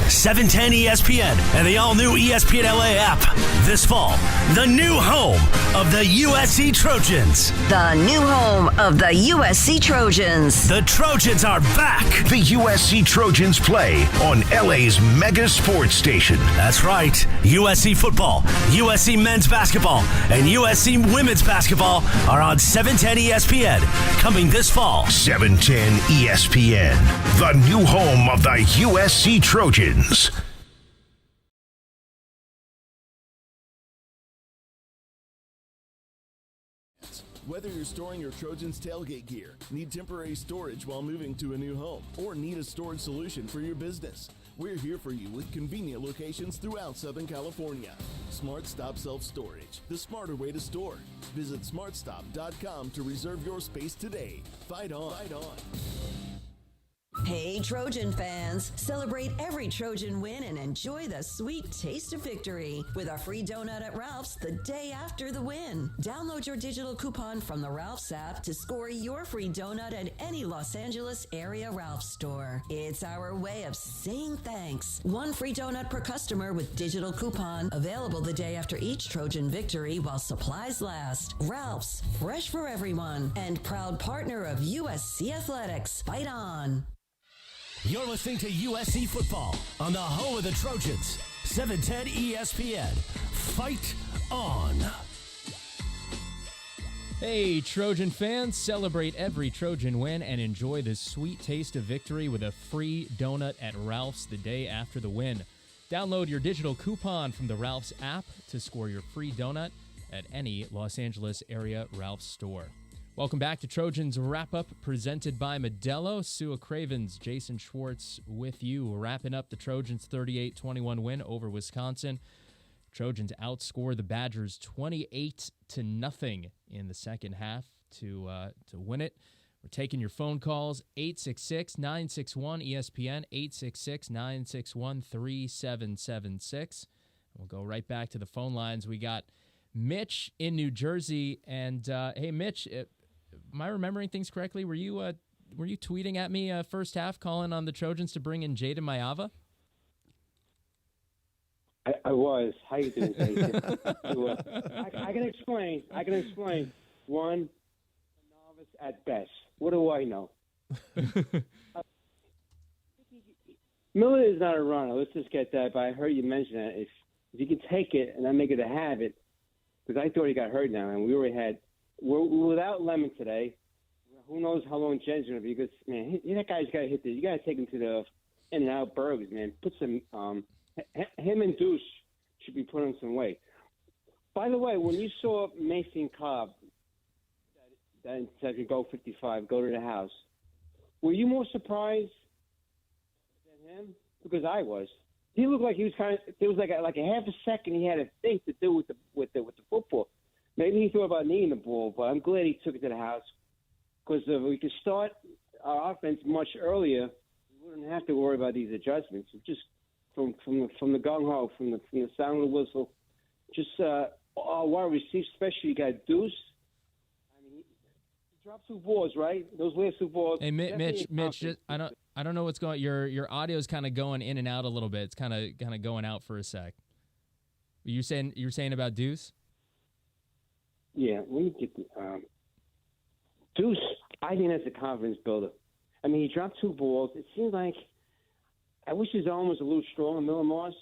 710 ESPN and the all-new ESPN LA app. This fall, the new home of the USC Trojans. The new home of the USC Trojans. The Trojans are back. The USC Trojans play on LA's mega sports station. That's right. USC football, USC men's basketball, and USC women's basketball are on 710 ESPN coming this fall. 710 ESPN, the new home of the USC Trojans. Whether you're storing your Trojans tailgate gear, need temporary storage while moving to a new home, or need a storage solution for your business, we're here for you with convenient locations throughout Southern California. Smart Stop Self-Storage, the smarter way to store. Visit smartstop.com to reserve your space today. Fight on. Fight on. Hey, Trojan fans. Celebrate every Trojan win and enjoy the sweet taste of victory with a free donut at Ralph's the day after the win. Download your digital coupon from the Ralph's app to score your free donut at any Los Angeles area Ralph's store. It's our way of saying thanks. One free donut per customer with digital coupon, available the day after each Trojan victory while supplies last. Ralph's, fresh for everyone, and proud partner of USC Athletics. Fight on. You're listening to USC football on the home of the Trojans. 710 ESPN. Fight on. Hey, Trojan fans, celebrate every Trojan win and enjoy the sweet taste of victory with a free donut at Ralph's the day after the win. Download your digital coupon from the Ralph's app to score your free donut at any Los Angeles area Ralph's store. Welcome back to Trojans Wrap-Up presented by Modelo. Sua Cravens, Jason Schwartz with you, wrapping up the Trojans' 38-21 win over Wisconsin. Trojans outscore the Badgers 28-0 in the second half to win it. We're taking your phone calls, 866-961-ESPN, 866-961-3776. We'll go right back to the phone lines. We got Mitch in New Jersey, and hey, Mitch, am I remembering things correctly? Were you tweeting at me first half, calling on the Trojans to bring in Jaden Mayava? I was. How you doing, Jason? I can explain. One, a novice at best. What do I know? Miller is not a runner. Let's just get that. But I heard you mention that. If you can take it and then make it a habit, because I thought he got hurt now, and we already had. We're without Lemon today. Who knows how long Jen's going to be? Because man, that guy's got to hit this. You got to take him to the In-N-Out Burgers, man. Put some. Him and Deuce should be put on some weight. By the way, when you saw Mason Cobb, that said you go 55, go to the house, were you more surprised than him? Because I was. He looked like he was kind of. There was like a half a second he had to think to do with the football. Maybe he thought about kneeing the ball, but I'm glad he took it to the house because if we could start our offense much earlier, we wouldn't have to worry about these adjustments. Just from the gung ho, from the sound of the whistle, just our wide receivers, especially you got Deuce dropped 2 balls, right? Those last 2 balls. Hey, Mitch, just, I don't know what's going. Your audio is kind of going in and out a little bit. It's kind of going out for a sec. You're saying about Deuce? Yeah, let me get the Deuce. I think that's a confidence builder. I mean, he dropped 2 balls. It seems like I wish his arm was a little stronger, Miller Moss,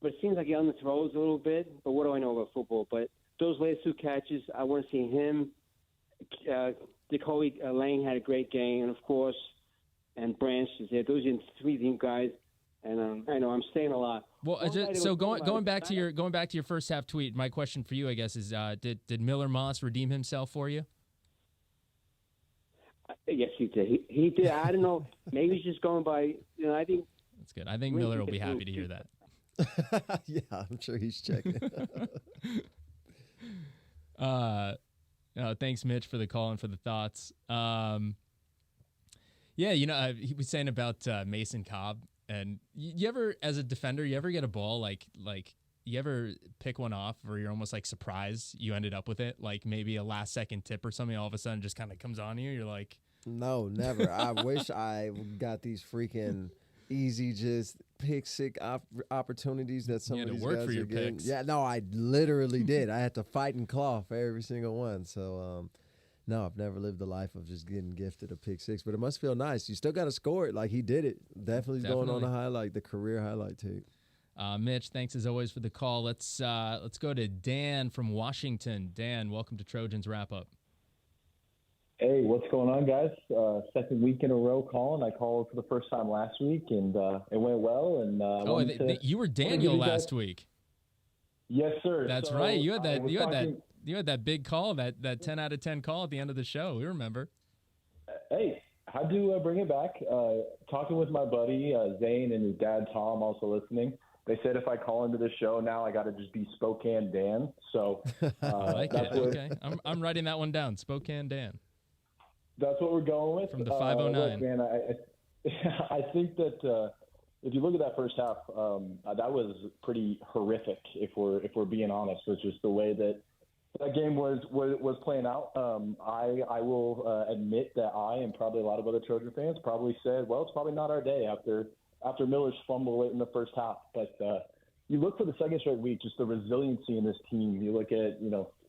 but it seems like he underthrows a little bit. But what do I know about football? But those last 2 catches, I want to see him. Decoy Lane had a great game, and of course, and Branch is there. Those are 3 team guys, and I know I'm saying a lot. Well, so going back to your first half tweet, my question for you, I guess, is did Miller Moss redeem himself for you? Yes, he did. He did. I don't know. Maybe he's just going by. I think that's good. I think Miller will be happy to hear that. Yeah, I'm sure he's checking. Thanks, Mitch, for the call and for the thoughts. Yeah, he was saying about Mason Cobb, and you ever, as a defender, you ever get a ball like you ever pick one off where you're almost like surprised you ended up with it, like maybe a last second tip or something, all of a sudden just kind of comes on you. You're like, no, never. I wish I got these freaking easy, just pick sick opportunities that some of these guys are getting. Picks. Yeah, no, I literally did. I had to fight and claw for every single one. So, no, I've never lived the life of just getting gifted a pick 6, but it must feel nice. You still got to score it like he did it. Definitely going on the career highlight tape. Mitch, thanks as always for the call. Let's go to Dan from Washington. Dan, welcome to Trojans Wrap Up. Hey, what's going on, guys? Second week in a row calling. I called for the first time last week, and it went well. And you were Daniel last week. Yes, sir. That's right. You had that big call, that 10 out of 10 call at the end of the show. We remember. Hey, had to bring it back. Talking with my buddy Zane and his dad Tom, also listening. They said if I call into the show now, I got to just be Spokane Dan. So I like it. Okay, I'm writing that one down. Spokane Dan. That's what we're going with. From the 509. Look, man, I think that if you look at that first half, that was pretty horrific. If we're being honest, with just the way that game was playing out. I will admit that I and probably a lot of other Trojan fans probably said, well, it's probably not our day after Miller's fumble late in the first half. But you look for the second straight week, just the resiliency in this team. You look at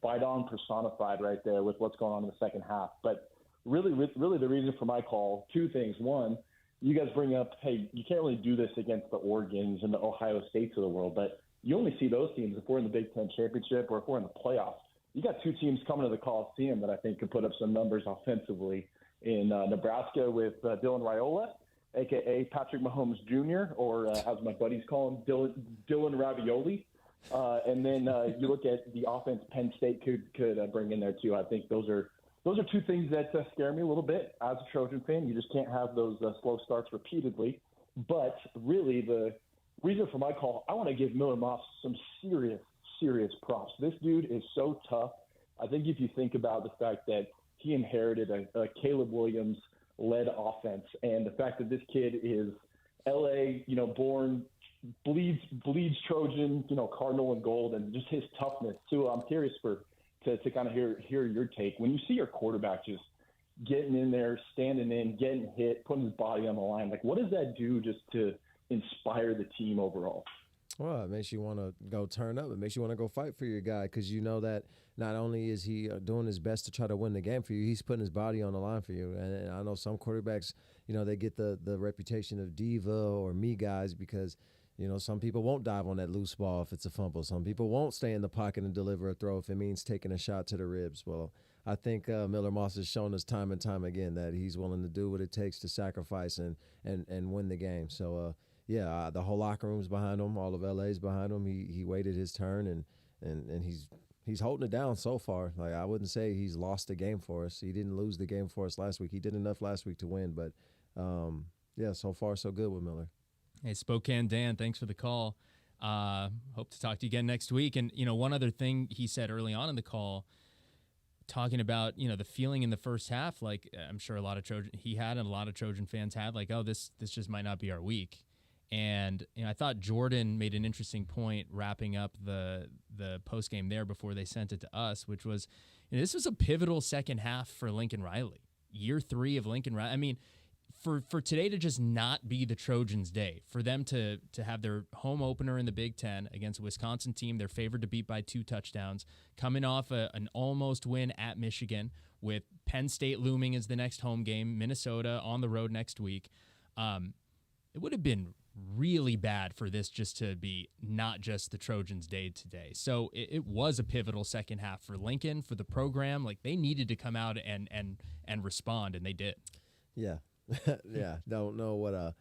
fight on personified right there with what's going on in the second half. But really the reason for my call, 2 things. One, you guys bring up, hey, you can't really do this against the Oregons and the Ohio States of the world, but you only see those teams if we're in the Big Ten championship or if we're in the playoffs. You got 2 teams coming to the Coliseum that I think could put up some numbers offensively in Nebraska with Dylan Raiola, a.k.a. Patrick Mahomes Jr., or as my buddies call him, Dylan Ravioli. And then you look at the offense Penn State could bring in there too. I think those are 2 things that scare me a little bit as a Trojan fan. You just can't have those slow starts repeatedly. But really, the reason for my call, I want to give Miller Moss some serious props. This dude is so tough. I think if you think about the fact that he inherited a Caleb Williams-led offense, and the fact that this kid is L.A., born, bleeds Trojan, Cardinal and gold, and just his toughness too. I'm curious to kind of hear your take. When you see your quarterback just getting in there, standing in, getting hit, putting his body on the line, like what does that do just to inspire the team overall? Well, it makes you want to go turn up. It makes you want to go fight for your guy because you know that not only is he doing his best to try to win the game for you, he's putting his body on the line for you. And I know some quarterbacks, they get the reputation of diva or me guys because, some people won't dive on that loose ball if it's a fumble. Some people won't stay in the pocket and deliver a throw if it means taking a shot to the ribs. Well, I think Miller Moss has shown us time and time again that he's willing to do what it takes to sacrifice and win the game. So, the whole locker room's behind him. All of LA's behind him. He waited his turn, and he's holding it down so far. Like I wouldn't say he's lost the game for us. He didn't lose the game for us last week. He did enough last week to win, but so far so good with Miller. Hey, Spokane Dan, thanks for the call. Hope to talk to you again next week. And one other thing he said early on in the call, talking about the feeling in the first half, like I'm sure a lot of Trojan fans had, like, oh, this just might not be our week. And I thought Jordan made an interesting point wrapping up the post game there before they sent it to us, which was And this was a pivotal second half for Lincoln Riley. Year 3 of Lincoln Riley. I mean, for today to just not be the Trojans' day, for them to have their home opener in the Big Ten against a Wisconsin team they're favored to beat by 2 touchdowns, coming off an almost win at Michigan with Penn State looming as the next home game, Minnesota on the road next week. It would have been really bad for this just to be not just the Trojans' day today. So it was a pivotal second half for Lincoln, for the program. Like, they needed to come out and respond, and they did. Yeah. Yeah. Don't know what a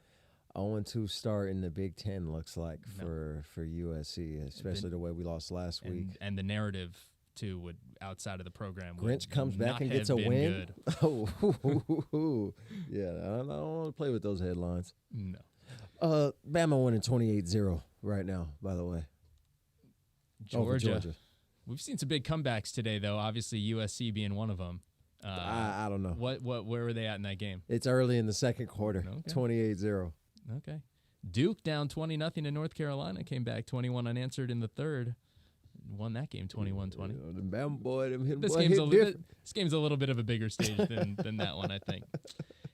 0-2 start in the Big Ten looks like for USC, especially the way we lost last week. And the narrative, too, would outside of the program. Grinch comes back and gets a win. Oh, yeah. I don't want to play with those headlines. No. Bama winning 28-0 right now, by the way. Georgia. We've seen some big comebacks today, though. Obviously, USC being one of them. I don't know. Where were they at in that game? It's early in the second quarter. Okay. 28-0. Okay. Duke down 20-0 in North Carolina, came back 21 unanswered in the third. Won that game 21-20. The Bama boy, This game's a little bit of a bigger stage than that one, I think.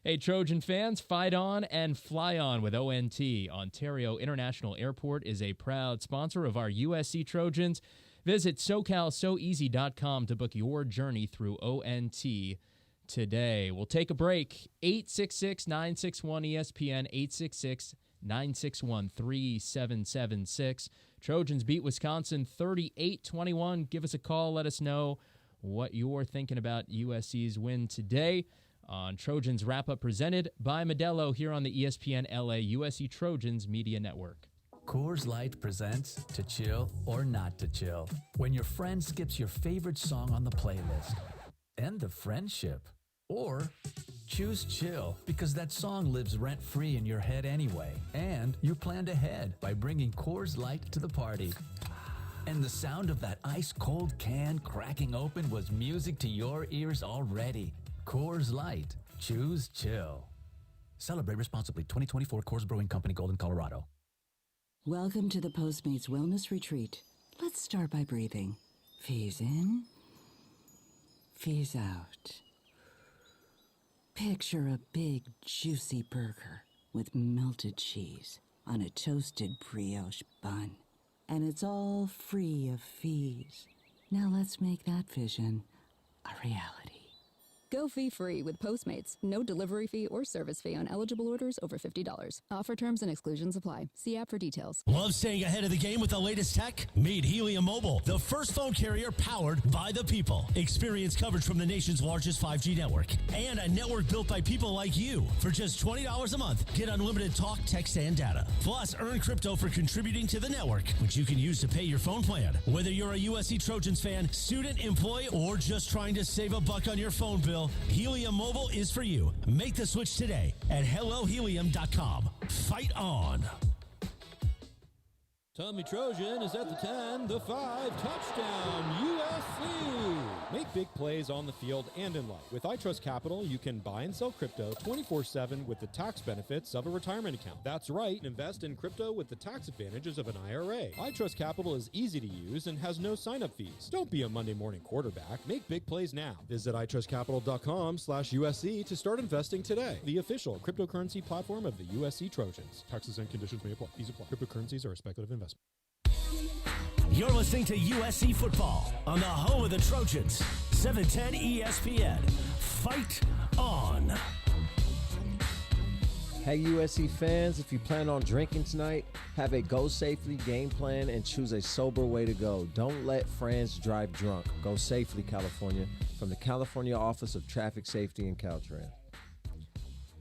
Hey, Trojan fans, fight on and fly on with ONT. Ontario International Airport is a proud sponsor of our USC Trojans. Visit SoCalSoEasy.com to book your journey through ONT today. We'll take a break. 866-961-ESPN, 866-961-3776. Trojans beat Wisconsin 38-21. Give us a call. Let us know what you're thinking about USC's win today on Trojans Wrap-Up presented by Modelo here on the ESPN LA USC Trojans Media Network. Coors Light presents To Chill or Not to Chill. When your friend skips your favorite song on the playlist. End the friendship. Or choose chill because that song lives rent-free in your head anyway. And you planned ahead by bringing Coors Light to the party. And the sound of that ice-cold can cracking open was music to your ears already. Coors Light. Choose chill. Celebrate responsibly. 2024 Coors Brewing Company, Golden, Colorado. Welcome to the Postmates Wellness Retreat. Let's start by breathing. Phase in, phase out. Picture a big, juicy burger with melted cheese on a toasted brioche bun. And it's all free of fees. Now let's make that vision a reality. Go fee-free with Postmates. No delivery fee or service fee on eligible orders over $50. Offer terms and exclusions apply. See app for details. Love staying ahead of the game with the latest tech? Meet Helium Mobile, the first phone carrier powered by the people. Experience coverage from the nation's largest 5G network and a network built by people like you. For just $20 a month, get unlimited talk, text, and data. Plus, earn crypto for contributing to the network, which you can use to pay your phone plan. Whether you're a USC Trojans fan, student, employee, or just trying to save a buck on your phone bill, Helium Mobile is for you. Make the switch today at HelloHelium.com. Fight on. Tommy Trojan is at the 10, the 5, touchdown, USC! Make big plays on the field and in life. With iTrust Capital, you can buy and sell crypto 24/7 with the tax benefits of a retirement account. That's right, invest in crypto with the tax advantages of an IRA. iTrust Capital is easy to use and has no sign-up fees. Don't be a Monday morning quarterback. Make big plays now. Visit iTrustCapital.com/USC to start investing today. The official cryptocurrency platform of the USC Trojans. Taxes and conditions may apply. Fees apply. Cryptocurrencies are a speculative investment. You're listening to USC Football on the home of the Trojans, 710 ESPN. Fight on. Hey, USC fans, if you plan on drinking tonight, have a go safely game plan and choose a sober way to go. Don't let friends drive drunk. Go safely, California. From the California Office of Traffic Safety and Caltrans.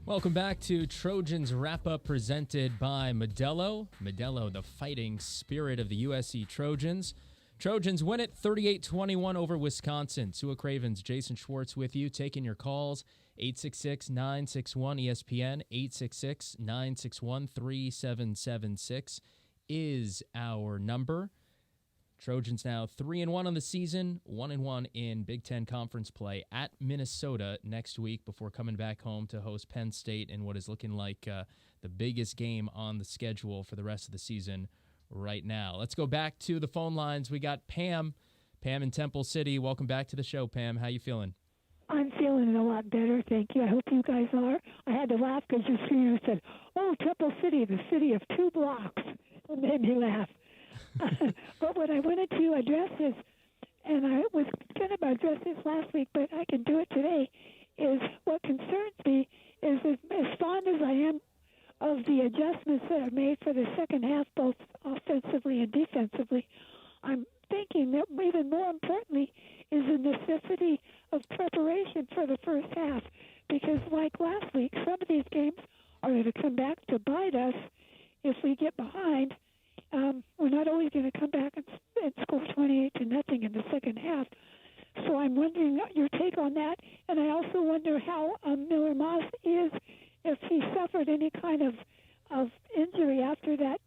Welcome back to Trojans Wrap-Up presented by Modelo. Modelo, the fighting spirit of the USC Trojans. Trojans win it 38-21 over Wisconsin. Sua Cravens, Jason Schwartz with you, taking your calls. 866-961-ESPN, 866-961-3776 is our number. Trojans now 3-1 on the season, 1-1 in Big Ten Conference play at Minnesota next week before coming back home to host Penn State in what is looking like the biggest game on the schedule for the rest of the season right now. Let's go back to the phone lines. We got Pam. Pam in Temple City, welcome back to the show, Pam. How you feeling? I'm feeling a lot better, thank you. I hope you guys are. I had to laugh because your screener said, "Oh, Temple City, the city of 2 blocks." It made me laugh. But what I wanted to address is, and I was going to address this last week, but I can do it today, is what concerns me is as fond as I am of the adjustments that are made for the second half, both offensively and defensively, I'm thinking that even more importantly is the necessity of preparation for the first half. Because like last week, some of these games are going to come back to bite us if we get behind. We're not always going to come back and score 28-0 in the second half. So I'm wondering your take on that. And I also wonder how Miller Moss is, if he suffered any kind of injury after that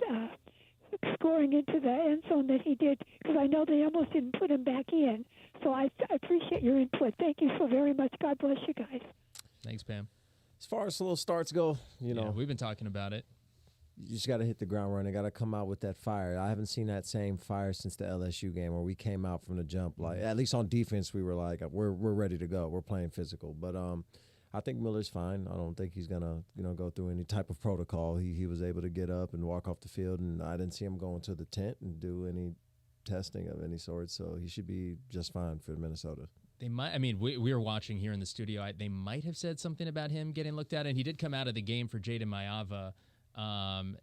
scoring into the end zone that he did, because I know they almost didn't put him back in. So I appreciate your input. Thank you so very much. God bless you guys. Thanks, Pam. As far as slow starts go, you know, we've been talking about it. You just got to hit the ground running. Got to come out with that fire. I haven't seen that same fire since the LSU game where we came out from the jump. Like, at least on defense, we were like, we're ready to go. We're playing physical. But I think Miller's fine. I don't think he's gonna go through any type of protocol. He was able to get up and walk off the field, and I didn't see him go into the tent and do any testing of any sort. So he should be just fine for Minnesota. They might. I mean, we were watching here in the studio. They might have said something about him getting looked at, and he did come out of the game for Jaden Maiava.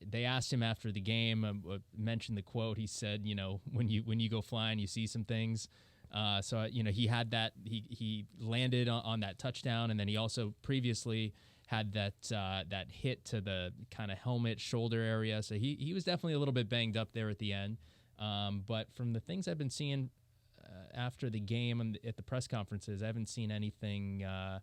They asked him after the game, mentioned the quote. He said, when you go flying, you see some things. So he had that. He landed on that touchdown, and then he also previously had that hit to the kind of helmet shoulder area. So he was definitely a little bit banged up there at the end. But from the things I've been seeing after the game and at the press conferences, I haven't seen anything that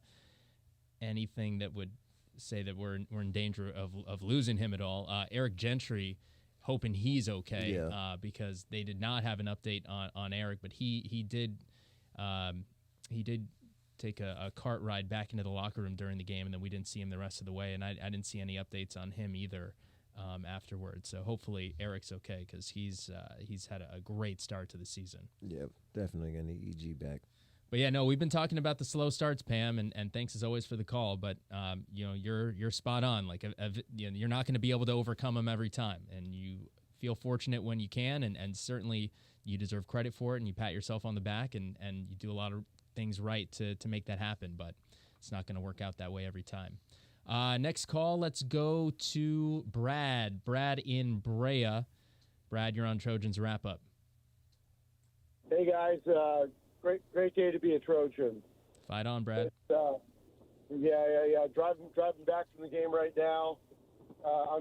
would say that we're in danger of losing him at all. Eric Gentry, hoping he's okay, because they did not have an update on Eric, but he did take a cart ride back into the locker room during the game, and then we didn't see him the rest of the way, and I didn't see any updates on him either afterwards. So hopefully Eric's okay, because he's had a great start to the season. Yeah, definitely going to need EG back. But yeah, no, we've been talking about the slow starts, Pam, and thanks as always for the call. But you're spot on. Like, you're not going to be able to overcome them every time, and you feel fortunate when you can, and certainly you deserve credit for it, and you pat yourself on the back, and you do a lot of things right to make that happen. But it's not going to work out that way every time. Next call, let's go to Brad. Brad in Brea. Brad, you're on Trojans Wrap Up. Hey guys. Great day to be a Trojan. Fight on, Brad. Yeah. Driving back from the game right now.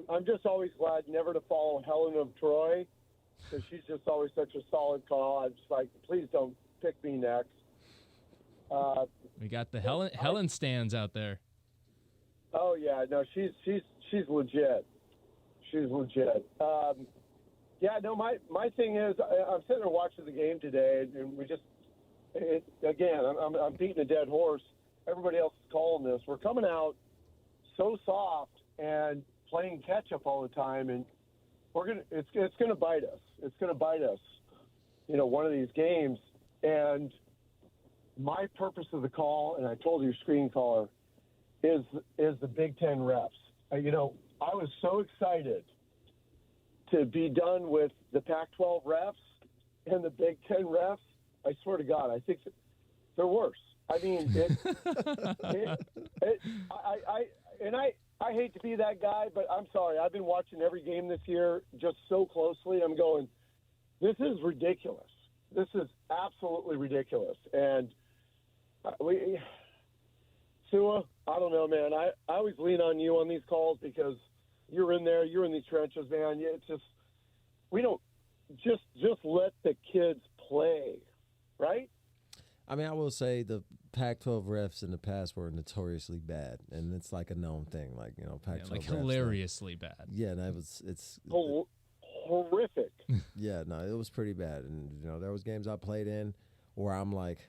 I'm just always glad never to follow Helen of Troy, because she's just always such a solid call. I'm just like, please don't pick me next. We got the Helen stands out there. Oh yeah, no, she's legit. She's legit. Yeah, no, my thing is, I'm sitting there watching the game today, and we just. I'm beating a dead horse. Everybody else is calling this. We're coming out so soft and playing catch up all the time, and it's gonna bite us. It's gonna bite us. One of these games. And my purpose of the call, and I told your screen caller, is the Big Ten refs. I was so excited to be done with the Pac-12 refs and the Big Ten refs. I swear to God, I think they're worse. I mean, I hate to be that guy, but I'm sorry. I've been watching every game this year just so closely. I'm going, this is ridiculous. This is absolutely ridiculous. And Sua, I don't know, man. I always lean on you on these calls because you're in there. You're in these trenches, man. It's just we don't just let the kids play. Right? I mean, I will say the Pac-12 refs in the past were notoriously bad, and it's like a known thing. Like, Pac-12 refs. Hilariously bad. Yeah, no, it's horrific. Yeah, no, it was pretty bad. And, there was games I played in where I'm like,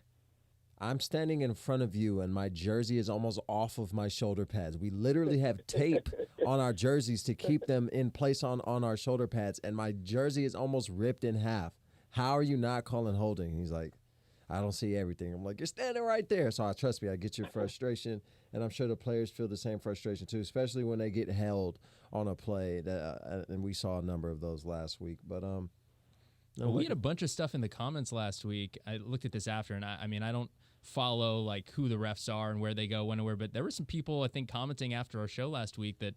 I'm standing in front of you, and my jersey is almost off of my shoulder pads. We literally have tape on our jerseys to keep them in place on our shoulder pads, and my jersey is almost ripped in half. how are you not calling holding? He's like, I don't see everything. I'm like, you're standing right there. So trust me, I get your frustration, and I'm sure the players feel the same frustration too, especially when they get held on a play. And we saw a number of those last week. But we had a bunch of stuff in the comments last week. I looked at this after, and I mean, I don't follow like who the refs are and where they go, when and where, but there were some people I think commenting after our show last week that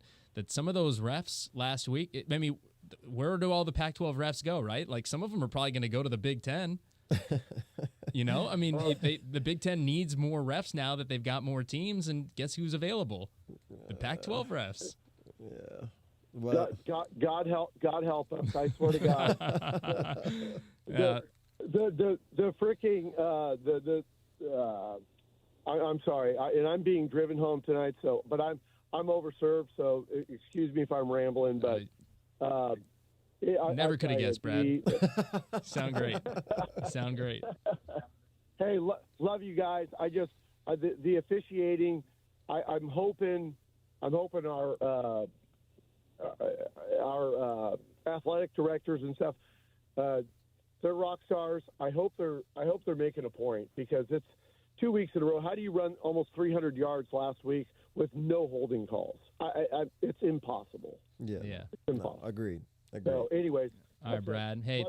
some of those refs last week. I mean, where do all the Pac-12 refs go? Right, like some of them are probably going to go to the Big Ten. You know, I mean, the Big Ten needs more refs now that they've got more teams, and guess who's available? The Pac-12 refs. Yeah. Well, God help us! I swear to God. The freaking I'm sorry, and I'm being driven home tonight. So, but I'm overserved. So, excuse me if I'm rambling, but. Never could have guessed, Brad. Sound great. Hey, love you guys. I just the officiating. I'm hoping our athletic directors and stuff. They're rock stars. I hope they're making a point, because it's 2 weeks in a row. How do you run almost 300 yards last week with no holding calls? It's impossible. Yeah. It's impossible. No, agreed. So, anyways. All right, Brad. Hey,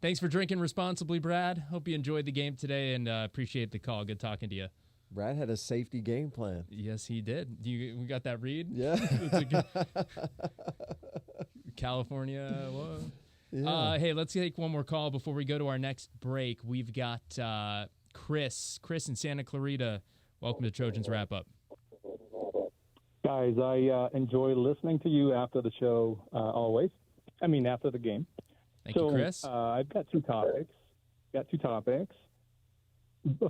thanks for drinking responsibly, Brad. Hope you enjoyed the game today, and appreciate the call. Good talking to you. Brad had a safety game plan. Yes, he did. We got that read? Yeah. California. Whoa. Yeah. Hey, let's take one more call before we go to our next break. We've got Chris in Santa Clarita. Welcome to Trojans Wrap Up. Guys, I enjoy listening to you after the show, always. I mean, after the game. Thank you, Chris. I've got two topics. The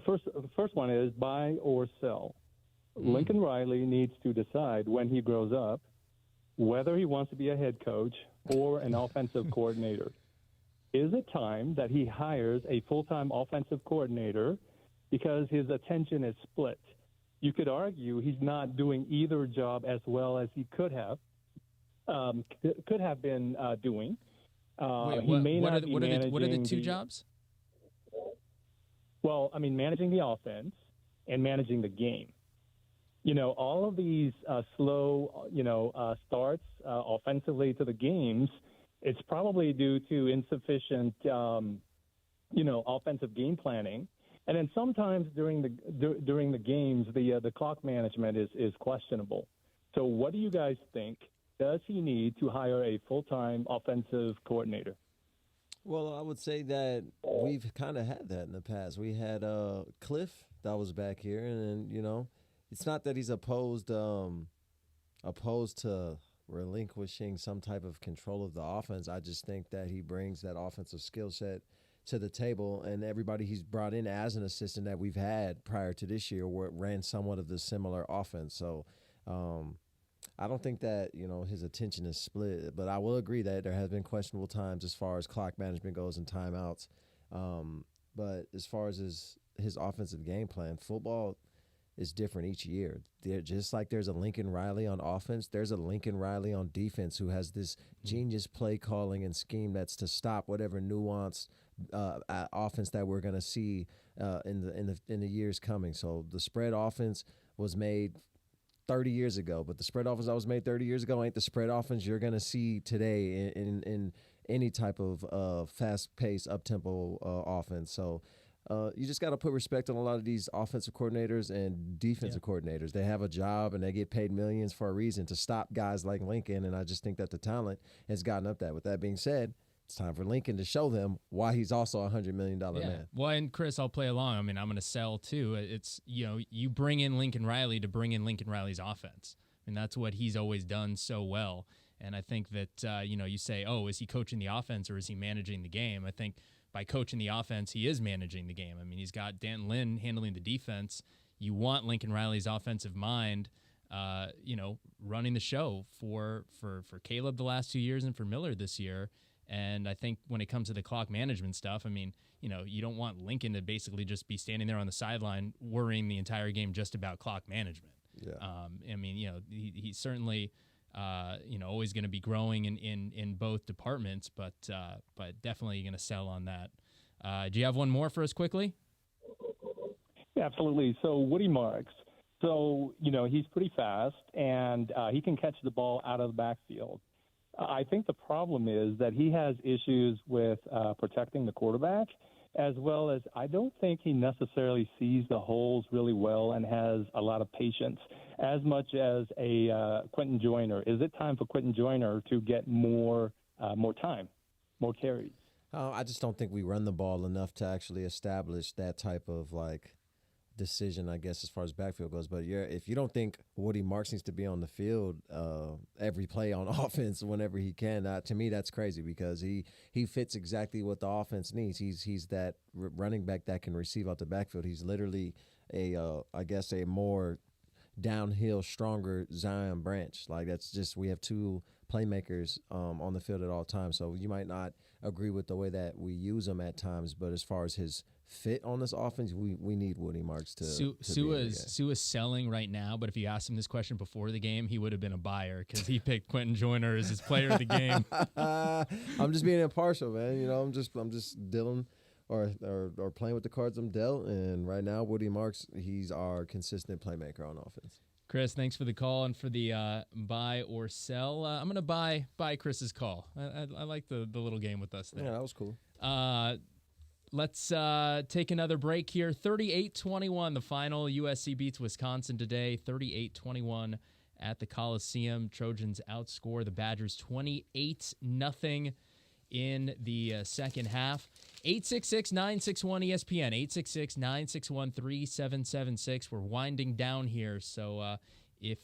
first one is buy or sell. Lincoln Riley needs to decide when he grows up whether he wants to be a head coach or an offensive coordinator. Is it time that he hires a full-time offensive coordinator, because his attention is split? You could argue he's not doing either job as well as he could have been doing. Wait, he may what not are be the two jobs? Well, I mean, managing the offense and managing the game. You know, all of these slow, starts offensively to the games, it's probably due to insufficient, offensive game planning. And then sometimes during the games, the clock management is questionable. So what do you guys think? Does he need to hire a full-time offensive coordinator? Well, I would say that we've kind of had that in the past. We had Cliff that was back here, and then, it's not that he's opposed to relinquishing some type of control of the offense. I just think that he brings that offensive skill set to the table, and everybody he's brought in as an assistant that we've had prior to this year ran somewhat of the similar offense. So I don't think that, his attention is split, but I will agree that there has been questionable times as far as clock management goes and timeouts. But as far as his offensive game plan, football is different each year. Just like there's a Lincoln Riley on offense, there's a Lincoln Riley on defense who has this genius play calling and scheme that's to stop whatever nuanced offense that we're going to see in the years coming. So the spread offense was made 30 years ago, but the spread offense that was made 30 years ago ain't the spread offense you're going to see today in any type of fast-paced, up-tempo offense. So you just got to put respect on a lot of these offensive coordinators and defensive coordinators. They have a job, and they get paid millions for a reason to stop guys like Lincoln, and I just think that the talent has gotten up that. With that being said, it's time for Lincoln to show them why he's also a $100 million man. Well, and Chris, I'll play along. I mean, I'm going to sell too. It's, you bring in Lincoln Riley to bring in Lincoln Riley's offense. And that's what he's always done so well. And I think that, you say, oh, is he coaching the offense or is he managing the game? I think by coaching the offense, he is managing the game. I mean, he's got Dan Lynn handling the defense. You want Lincoln Riley's offensive mind, running the show for Caleb the last 2 years and for Miller this year. And I think when it comes to the clock management stuff, I mean, you don't want Lincoln to basically just be standing there on the sideline worrying the entire game just about clock management. Yeah. I mean, he's certainly, always going to be growing in both departments, but definitely going to sell on that Do you have one more for us quickly? Yeah, absolutely. So Woody Marks. So, he's pretty fast, and he can catch the ball out of the backfield. I think the problem is that he has issues with protecting the quarterback, as well as I don't think he necessarily sees the holes really well and has a lot of patience, as much as a Quentin Joyner. Is it time for Quentin Joyner to get more time, more carries? I just don't think we run the ball enough to actually establish that type of decision, I guess, as far as backfield goes. But if you don't think Woody Marks needs to be on the field every play on offense whenever he can, to me that's crazy, because he fits exactly what the offense needs. He's that running back that can receive out the backfield. He's literally a more downhill, stronger Zion Branch. That's just, we have two playmakers on the field at all times. So you might not agree with the way that we use him at times, but as far as his fit on this offense, we need Woody Marks to Sua's selling right now, but if you asked him this question before the game, he would have been a buyer because he picked Quentin Joyner as his player of the game. I'm just being impartial, man. I'm just dealing or playing with the cards I'm dealt, and right now Woody Marks, he's our consistent playmaker on offense. Chris, thanks for the call and for the buy or sell. I'm going to buy Chris's call. I like the little game with us there. Yeah, that was cool. Let's take another break here. 38-21, the final. USC beats Wisconsin today, 38-21 at the Coliseum. Trojans outscore the Badgers 28-0 in the second half. 866-961-ESPN, 866-961-3776. We're winding down here, so if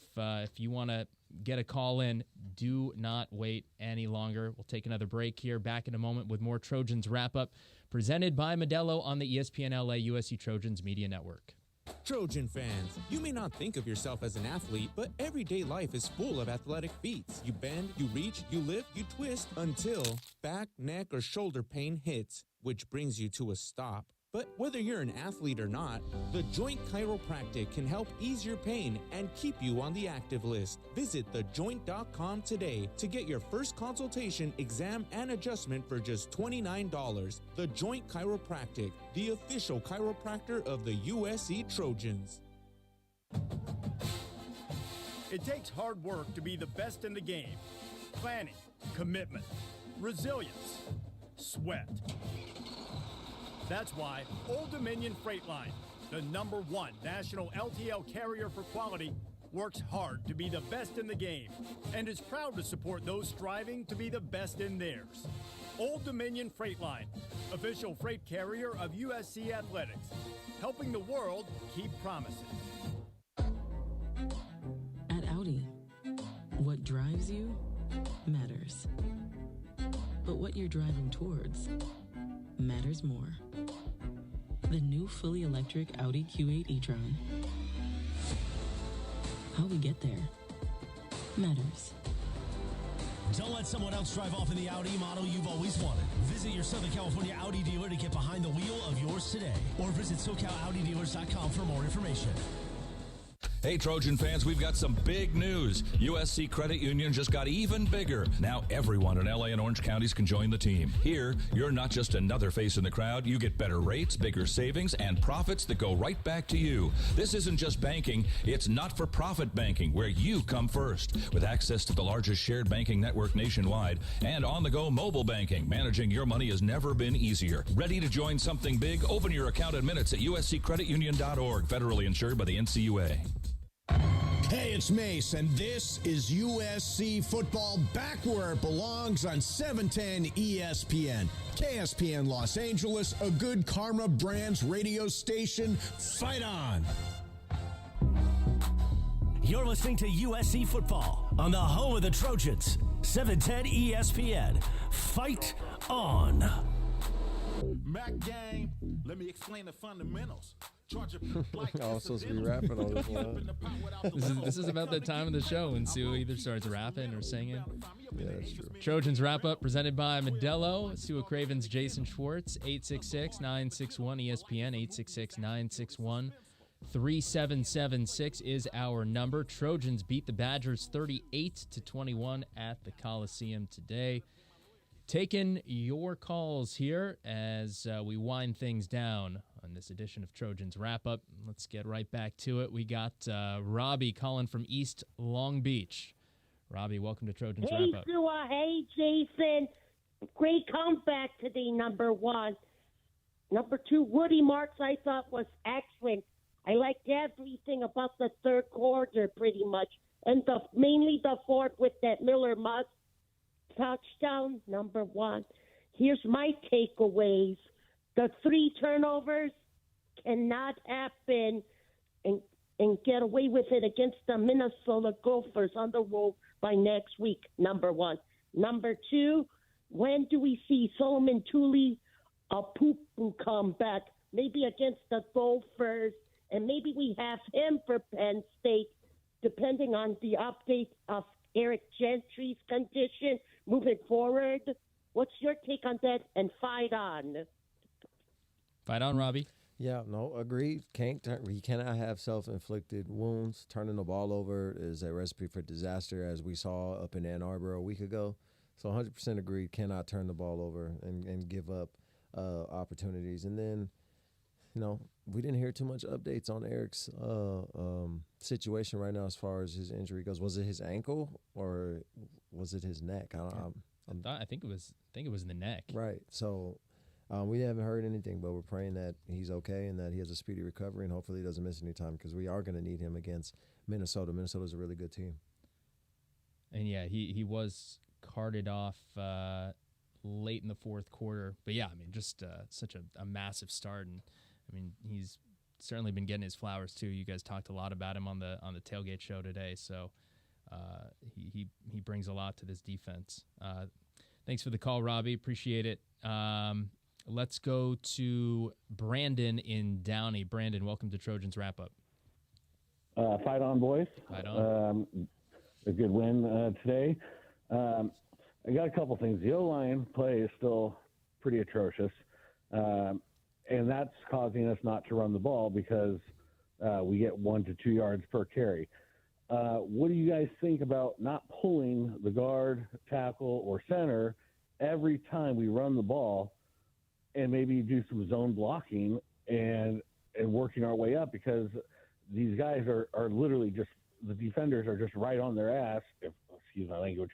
you want to get a call in, do not wait any longer. We'll take another break here. Back in a moment with more Trojans wrap-up presented by Modelo on the ESPN LA USC Trojans Media Network. Trojan fans, you may not think of yourself as an athlete, but everyday life is full of athletic feats. You bend, you reach, you lift, you twist until back, neck, or shoulder pain hits, which brings you to a stop. But whether you're an athlete or not, the Joint Chiropractic can help ease your pain and keep you on the active list. Visit thejoint.com today to get your first consultation, exam, and adjustment for just $29. The Joint Chiropractic, the official chiropractor of the USC Trojans. It takes hard work to be the best in the game. Planning, commitment, resilience, sweat. That's why Old Dominion Freight Line, the #1 national LTL carrier for quality, works hard to be the best in the game and is proud to support those striving to be the best in theirs. Old Dominion Freight Line, official freight carrier of USC Athletics, helping the world keep promises. At Audi, what drives you matters. But what you're driving towards matters more. The new fully electric Audi Q8 e-tron. How we get there matters. Don't let someone else drive off in the Audi model you've always wanted. Visit your Southern California Audi dealer to get behind the wheel of yours today. Or visit SoCalAudiDealers.com for more information. Hey, Trojan fans, we've got some big news. USC Credit Union just got even bigger. Now everyone in LA and Orange counties can join the team. Here, you're not just another face in the crowd. You get better rates, bigger savings, and profits that go right back to you. This isn't just banking. It's not-for-profit banking, where you come first. With access to the largest shared banking network nationwide and on-the-go mobile banking, managing your money has never been easier. Ready to join something big? Open your account in minutes at usccreditunion.org. Federally insured by the NCUA. Hey, it's Mace, and this is USC football back where it belongs on 710 ESPN. KSPN Los Angeles, a good Karma Brands radio station. Fight on! You're listening to USC football on the home of the Trojans. 710 ESPN. Fight on! Mac gang, let me explain the fundamentals. I'm supposed to be rapping on this one. This is about the time of the show when Sue either starts rapping or singing. Yeah, that's true. Trojans wrap-up presented by Modelo. Sue Craven's Jason Schwartz, 866-961-ESPN, 866-961-3776 is our number. Trojans beat the Badgers 38-21 at the Coliseum today. taking your calls here as we wind things down on this edition of Trojans Wrap-Up. Let's get right back to it. We got Robbie calling from East Long Beach. Robbie, welcome to Trojans Wrap-Up. Hey, Jason. Great comeback today, number one. Number two, Woody Marks I thought was excellent. I liked everything about the third quarter pretty much. And mainly the fourth with that Miller Musk touchdown, number one. Here's my takeaways. The 3 turnovers cannot happen and get away with it against the Minnesota Gophers on the road by next week, number one. Number two, when do we see Solomon Tooley a poo-poo come back? Maybe against the Gophers, and maybe we have him for Penn State, depending on the update of Eric Gentry's condition moving forward. What's your take on that? And fight on. Fight on, Robbie. Yeah, no, agreed. He cannot have self-inflicted wounds. Turning the ball over is a recipe for disaster, as we saw up in Ann Arbor a week ago. So 100% agreed, cannot turn the ball over and give up opportunities. And then, we didn't hear too much updates on Eric's situation right now as far as his injury goes. Was it his ankle or was it his neck? I think it was in the neck. Right. So we haven't heard anything, but we're praying that he's okay and that he has a speedy recovery, and hopefully he doesn't miss any time, because we are going to need him against Minnesota. Minnesota's a really good team. And yeah, he was carted off late in the fourth quarter. But yeah, I mean, just such a massive start. And I mean, he's certainly been getting his flowers too. You guys talked a lot about him on the tailgate show today. So he brings a lot to this defense. Thanks for the call, Robbie. Appreciate it. Let's go to Brandon in Downey. Brandon, welcome to Trojans Wrap-Up. Fight on, boys. Fight on. A good win today. I got a couple things. The O-line play is still pretty atrocious, and that's causing us not to run the ball because we get 1 to 2 yards per carry. What do you guys think about not pulling the guard, tackle, or center every time we run the ball, and maybe do some zone blocking and working our way up, because these guys are literally just, the defenders are just right on their ass, excuse my language,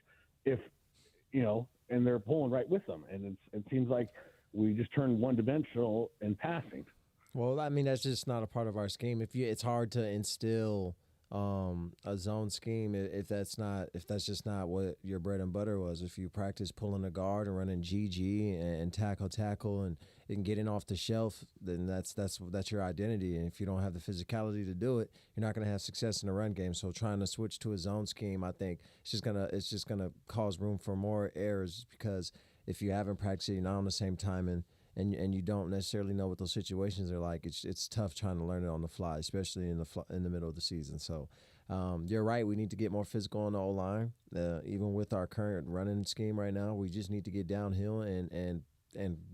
and they're pulling right with them. And it seems like we just turned one-dimensional in passing. Well, I mean, that's just not a part of our scheme. It's hard to instill a zone scheme if that's just not what your bread and butter was. If you practice pulling a guard and running GG and tackle and getting off the shelf, then that's your identity. And if you don't have the physicality to do it, you're not going to have success in the run game. So trying to switch to a zone scheme, I think it's just gonna cause room for more errors, because if you haven't practiced it, you're not on the same time, and you don't necessarily know what those situations are like, it's tough trying to learn it on the fly, especially in the middle of the season. So you're right, we need to get more physical on the O-line. Even with our current running scheme right now, we just need to get downhill and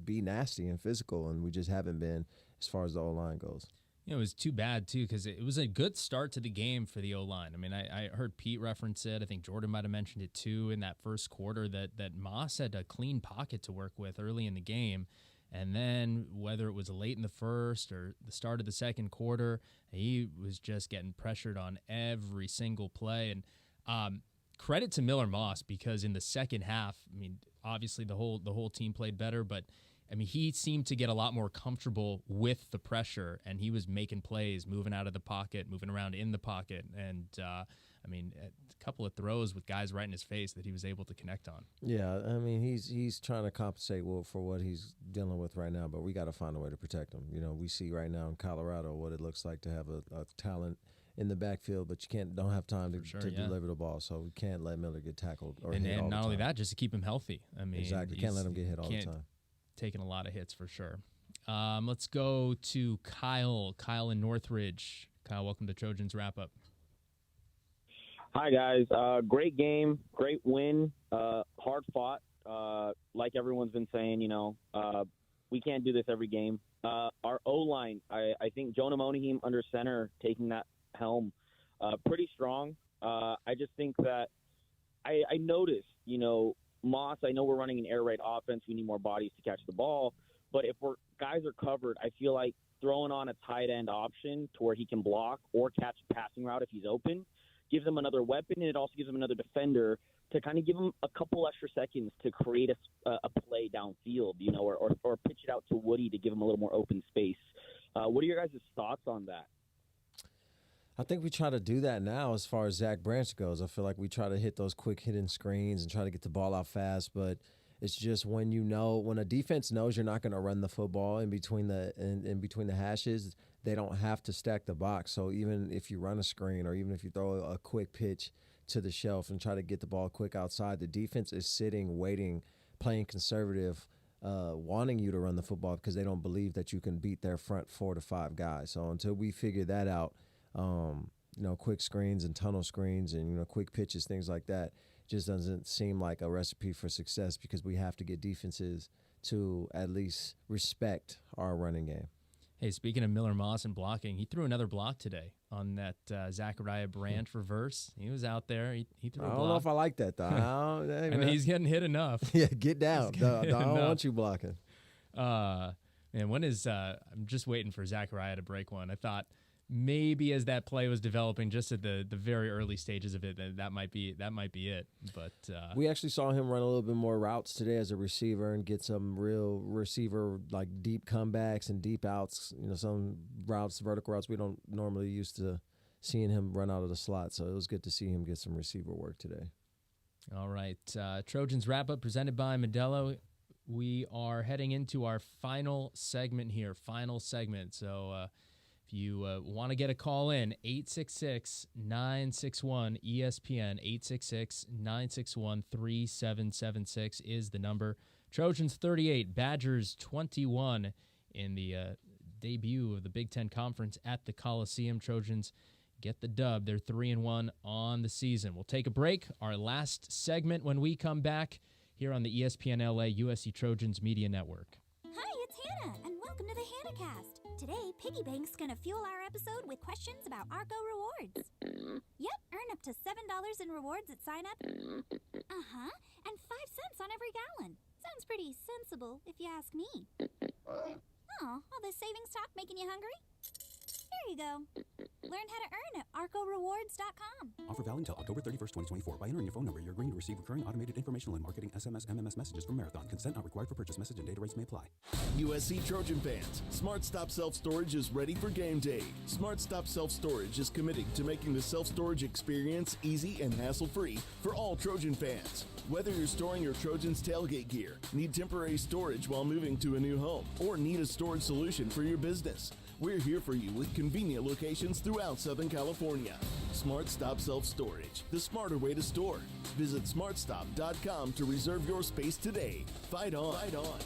be nasty and physical, and we just haven't been as far as the O-line goes. It was too bad, too, because it was a good start to the game for the O-line. I mean, I heard Pete reference it. I think Jordan might have mentioned it, too, in that first quarter, that Moss had a clean pocket to work with early in the game. And then whether it was late in the first or the start of the second quarter, he was just getting pressured on every single play. And credit to Miller Moss, because in the second half, I mean, obviously the whole team played better, but I mean, he seemed to get a lot more comfortable with the pressure, and he was making plays, moving out of the pocket, moving around in the pocket. And I mean, a couple of throws with guys right in his face that he was able to connect on. Yeah, I mean, he's trying to compensate for what he's dealing with right now, but we got to find a way to protect him. We see right now in Colorado what it looks like to have a talent in the backfield, but you don't have time to deliver the ball, so we can't let Miller get tackled or hit all the time. And not only that, just to keep him healthy. I mean, exactly, can't let him get hit all the time. Taking a lot of hits for sure. Let's go to Kyle. Kyle in Northridge. Kyle, welcome to Trojans Wrap-Up. Hi, guys. Great game, great win, hard fought. Like everyone's been saying, we can't do this every game. Our O-line, I think Jonah Monaheim under center taking that helm, pretty strong. I just think that I noticed, Moss, I know we're running an air raid offense. We need more bodies to catch the ball. But if guys are covered, I feel like throwing on a tight end option to where he can block or catch a passing route if he's open gives him another weapon, and it also gives him another defender to kind of give him a couple extra seconds to create a play downfield, or pitch it out to Woody to give him a little more open space. What are your guys' thoughts on that? I think we try to do that now as far as Zach Branch goes. I feel like we try to hit those quick hidden screens and try to get the ball out fast, but it's just when a defense knows you're not going to run the football in between the hashes, they don't have to stack the box. So even if you run a screen or even if you throw a quick pitch to the shelf and try to get the ball quick outside, the defense is sitting, waiting, playing conservative, wanting you to run the football because they don't believe that you can beat their front 4 to 5 guys. So until we figure that out, quick screens and tunnel screens and, quick pitches, things like that, just doesn't seem like a recipe for success because we have to get defenses to at least respect our running game. Hey, speaking of Miller Moss and blocking, he threw another block today on that Zachariah Branch reverse. He was out there. He threw a block. I don't know if I like that, though. And he's getting hit enough. Yeah, get down. I don't want you blocking. I'm just waiting for Zachariah to break one. I thought maybe as that play was developing, just at the very early stages of it, that might be it. But we actually saw him run a little bit more routes today as a receiver and get some real receiver like deep comebacks and deep outs. Some routes, vertical routes we don't normally used to seeing him run out of the slot. So it was good to see him get some receiver work today. All right, Trojans wrap up presented by Modelo. We are heading into our final segment here. So. If you want to get a call in, 866-961-ESPN, 866-961-3776 is the number. Trojans 38, Badgers 21 in the debut of the Big Ten Conference at the Coliseum. Trojans get the dub. They're 3-1 on the season. We'll take a break. Our last segment when we come back here on the ESPN LA USC Trojans Media Network. Hi, it's Hannah, and welcome to the HannahCast. Today, Piggy Bank's going to fuel our episode with questions about Arco rewards. Yep, earn up to $7 in rewards at sign-up. And 5 cents on every gallon. Sounds pretty sensible, if you ask me. Oh, all this savings talk making you hungry? Here you go. Learn how to earn at arcorewards.com. Offer valid until October 31st, 2024. By entering your phone number, you're agreeing to receive recurring automated informational and marketing SMS, MMS messages from Marathon. Consent not required for purchase. Message and data rates may apply. USC Trojan fans, Smart Stop Self Storage is ready for game day. Smart Stop Self Storage is committed to making the self-storage experience easy and hassle-free for all Trojan fans. Whether you're storing your Trojans tailgate gear, need temporary storage while moving to a new home, or need a storage solution for your business, we're here for you with convenient locations throughout Southern California. Smart Stop Self Storage, the smarter way to store. Visit smartstop.com to reserve your space today. Fight on. Fight on.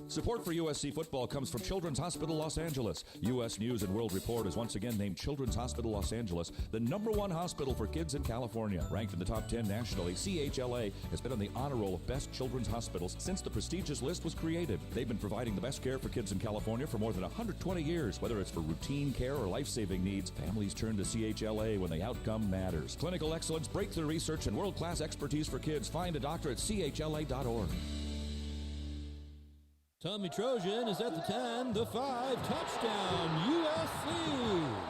Support for USC football comes from Children's Hospital Los Angeles. U.S. News and World Report has once again named Children's Hospital Los Angeles the #1 hospital for kids in California. Ranked in the top 10 nationally, CHLA has been on the honor roll of best children's hospitals since the prestigious list was created. They've been providing the best care for kids in California for more than 120 years. Whether it's for routine care or life-saving needs, families turn to CHLA when the outcome matters. Clinical excellence, breakthrough research, and world-class expertise for kids. Find a doctor at chla.org. Tommy Trojan is at the 10, the 5, touchdown, USC!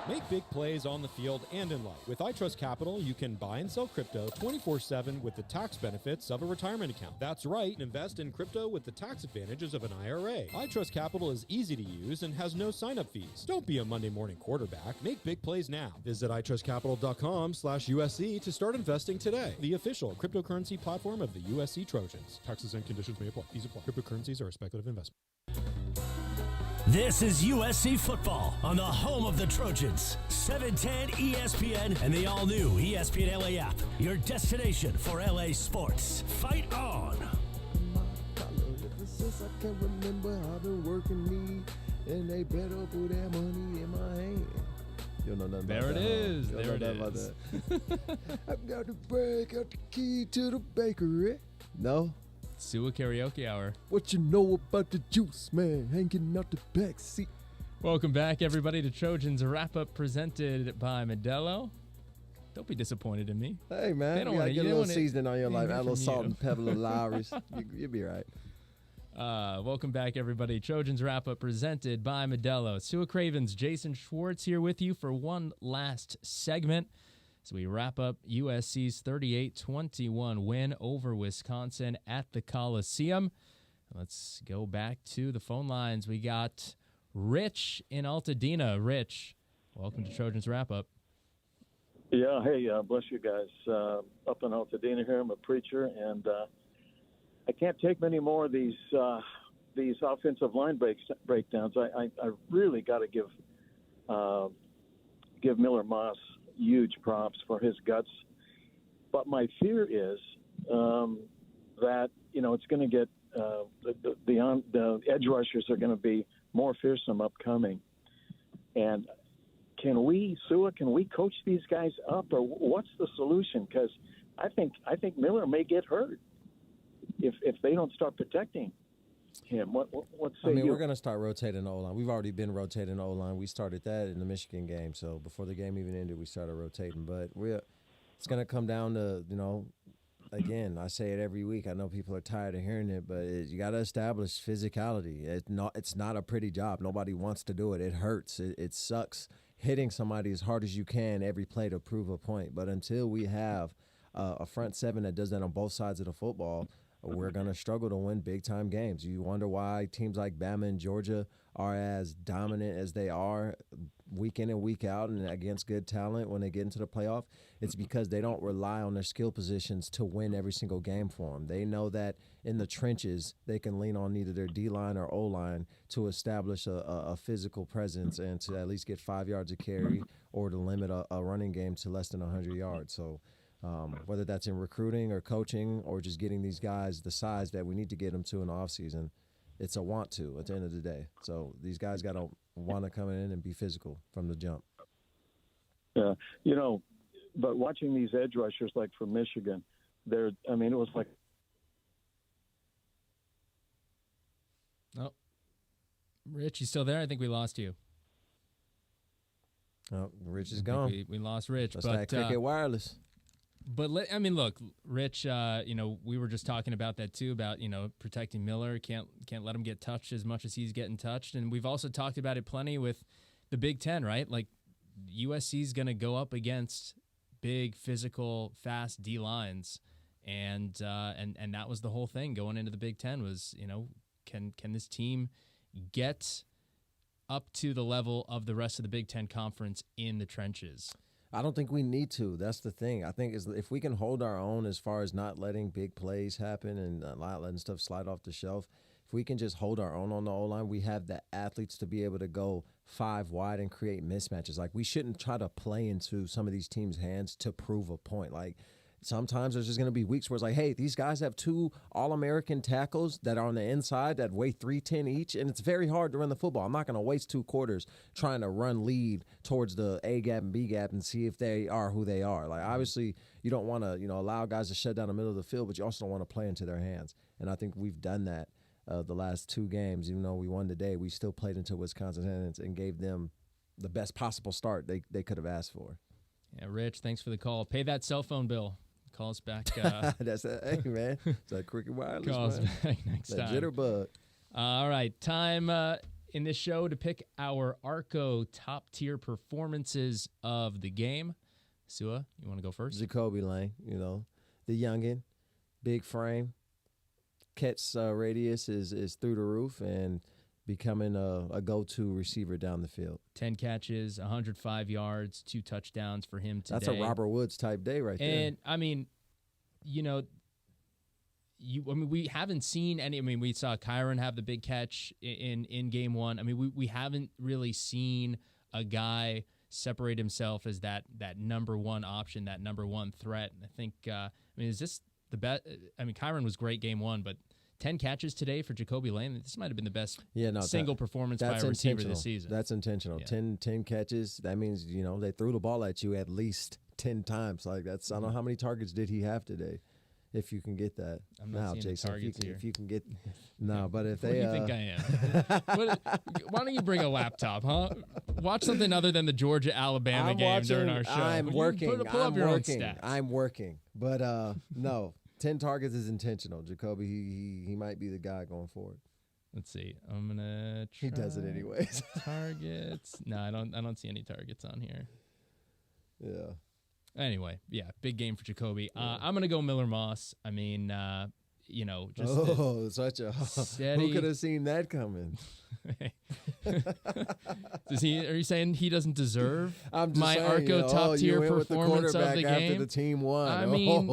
Make big plays on the field and in life. With iTrust Capital, you can buy and sell crypto 24/7 with the tax benefits of a retirement account. That's right, invest in crypto with the tax advantages of an IRA. iTrust Capital is easy to use and has no sign-up fees. Don't be a Monday morning quarterback. Make big plays now. Visit itrustcapital.com/USC to start investing today. The official cryptocurrency platform of the USC Trojans. Taxes and conditions may apply. Fees apply. Cryptocurrencies are a speculative investment. This is USC football on the home of the Trojans. 710 ESPN and the all-new ESPN LA app. Your destination for LA sports. Fight on! Ever since I can remember, I've been working me, and they better put that money in my hand. You don't know nothing there about it that. is. You There don't it know is. about that. I've got to break out the key to the bakery. No? Sua Karaoke Hour. What you know about the juice, man? Hanging out the back seat. Welcome back, everybody, to Trojans Wrap-Up presented by Modelo. Don't be disappointed in me. Hey, man, don't you got wanna- to get a they little wanna- seasoning on your they life. hear Add a little from salt you. and pepper, a little Lowry's. You'll be right. Welcome back, everybody. Trojans Wrap-Up presented by Modelo. Sua Cravens, Jason Schwartz here with you for one last segment as we wrap up USC's 38-21 win over Wisconsin at the Coliseum. Let's go back to the phone lines. We got Rich in Altadena. Rich, welcome to Trojans Wrap-Up. Yeah, hey, bless you guys. Up in Altadena here, I'm a preacher, and I can't take many more of these offensive line breakdowns. I really got to give Miller Moss huge props for his guts. But my fear is that it's going to get the edge rushers are going to be more fearsome upcoming. And can we coach these guys up, or what's the solution? Because I think Miller may get hurt if they don't start protecting him. What's we're going to start rotating the O-line. We've already been rotating the O-line. We started that in the Michigan game. So before the game even ended, we started rotating. But it's going to come down to, again, I say it every week. I know people are tired of hearing it, but you got to establish physicality. It's not a pretty job. Nobody wants to do it. It hurts. It sucks hitting somebody as hard as you can every play to prove a point. But until we have a front seven that does that on both sides of the football, we're going to struggle to win big-time games. You wonder why teams like Bama and Georgia are as dominant as they are week in and week out and against good talent when they get into the playoff. It's because they don't rely on their skill positions to win every single game for them. They know that in the trenches they can lean on either their D-line or O-line to establish a physical presence and to at least get 5 yards of carry or to limit a running game to less than 100 yards. So whether that's in recruiting or coaching or just getting these guys the size that we need to get them to in the offseason, it's a want to at the end of the day. So these guys got to want to come in and be physical from the jump. Yeah, but watching these edge rushers like from Michigan, it was like. Oh, Rich, you still there? I think we lost you. Oh, Rich is gone. We lost Rich. That's but that Cricket Wireless. But look, Rich. We were just talking about that too. About protecting Miller. Can't let him get touched as much as he's getting touched. And we've also talked about it plenty with the Big Ten, right? Like USC's going to go up against big, physical, fast D lines, and that was the whole thing going into the Big Ten was can this team get up to the level of the rest of the Big Ten Conference in the trenches? I don't think we need to. That's the thing. I think if we can hold our own as far as not letting big plays happen and not letting stuff slide off the shelf, if we can just hold our own on the O-line, we have the athletes to be able to go 5 wide and create mismatches. Like, we shouldn't try to play into some of these teams' hands to prove a point. Like, sometimes there's just going to be weeks where it's like, hey, these guys have 2 All-American tackles that are on the inside that weigh 310 each, and it's very hard to run the football. I'm not going to waste 2 quarters trying to run lead towards the A gap and B gap and see if they are who they are. Like, obviously, you don't want to allow guys to shut down the middle of the field, but you also don't want to play into their hands. And I think we've done that the last 2 games. Even though we won today, we still played into Wisconsin's hands and gave them the best possible start they could have asked for. Yeah, Rich, thanks for the call. Pay that cell phone bill. Call us back. That's hey man. It's that Cricket Wireless. Call us back next that time. Jitterbug. All right, time in this show to pick our Arco top tier performances of the game. Sua, you want to go first? Jacoby Lane, the youngin, big frame, catch radius is through the roof and becoming a go-to receiver down the field. 10 catches, 105 yards, 2 touchdowns for him today. That's a Robert Woods type day right there. And we haven't seen any. We saw Kyron have the big catch in game 1. We haven't really seen a guy separate himself as that number 1 option, that number 1 threat. And I think, is this the best? Kyron was great game 1, but 10 catches today for Jacoby Lane. This might have been the best single performance by a receiver this season. That's intentional. Yeah. 10 catches. That means, they threw the ball at you at least 10 times. Like, I don't know how many targets did he have today. If you can get that. I'm not seeing Jason, targets here. if you can get no, but if What they do you think I am? Why don't you bring a laptop, huh? Watch something other than the Georgia-Alabama game during our show. I'm working. Pull up your own stats. I'm working. But no, 10 targets is intentional. Jacoby, he might be the guy going forward. Let's see. I'm gonna try. He does it anyways. Targets. No, I don't see any targets on here. Yeah. Anyway, yeah, big game for Jacoby. I'm gonna go Miller Moss. I mean, just such a steady. Who could have seen that coming? Are you saying he doesn't deserve I'm just my saying, Arco top tier performance of the game after the team won? I mean,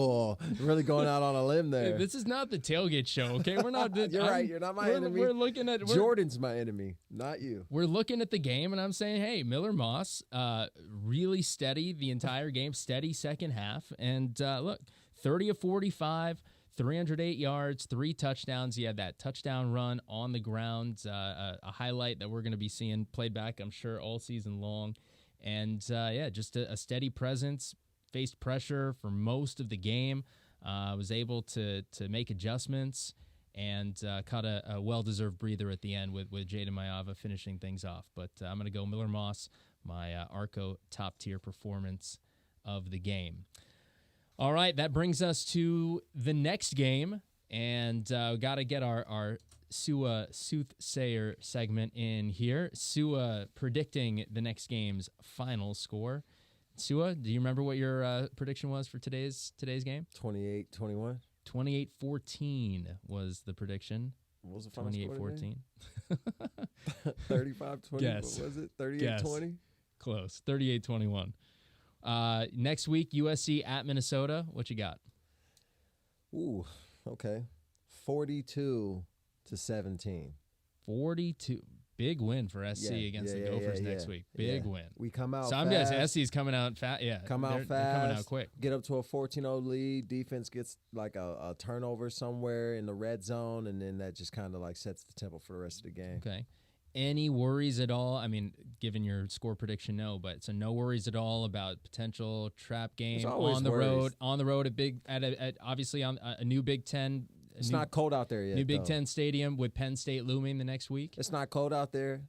really going out on a limb there. This is not the tailgate show, okay? We're not. You're right. You're not my enemy. We're looking at Jordan's my enemy, not you. We're looking at the game, and I'm saying, hey, Miller Moss, really steady the entire game, steady second half, and look, 30 of 45. 308 yards, 3 touchdowns. He had that touchdown run on the ground, a highlight that we're going to be seeing played back, I'm sure, all season long. And, just a steady presence, faced pressure for most of the game, was able to make adjustments, and caught a well-deserved breather at the end with Jaden Mayava finishing things off. But I'm going to go Miller Moss, my Arco top-tier performance of the game. All right, that brings us to the next game, and we got to get our Sua Soothsayer segment in here. Sua predicting the next game's final score. Sua, do you remember what your prediction was for today's game? 28-21. 28-14 was the prediction. What was the final score? 28-14. 35-20. Guess. What was it? 38-20? Close. 38-21. Next week, USC at Minnesota. What you got? Ooh, okay. 42-17. 42. Big win for SC against the Gophers next week. Big win. We come out so I'm fast. guessing SC's coming out fast. Yeah, Come out fast. They're coming out quick. Get up to a 14-0 lead. Defense gets like a turnover somewhere in the red zone, and then that just kind of like sets the tempo for the rest of the game. Okay. Any worries at all? I mean, given your score prediction, no. But so no worries at all about potential trap game on the road. On the road at obviously on a new Big Ten. It's not cold out there yet. New Big Ten stadium with Penn State looming the next week. It's not cold out there,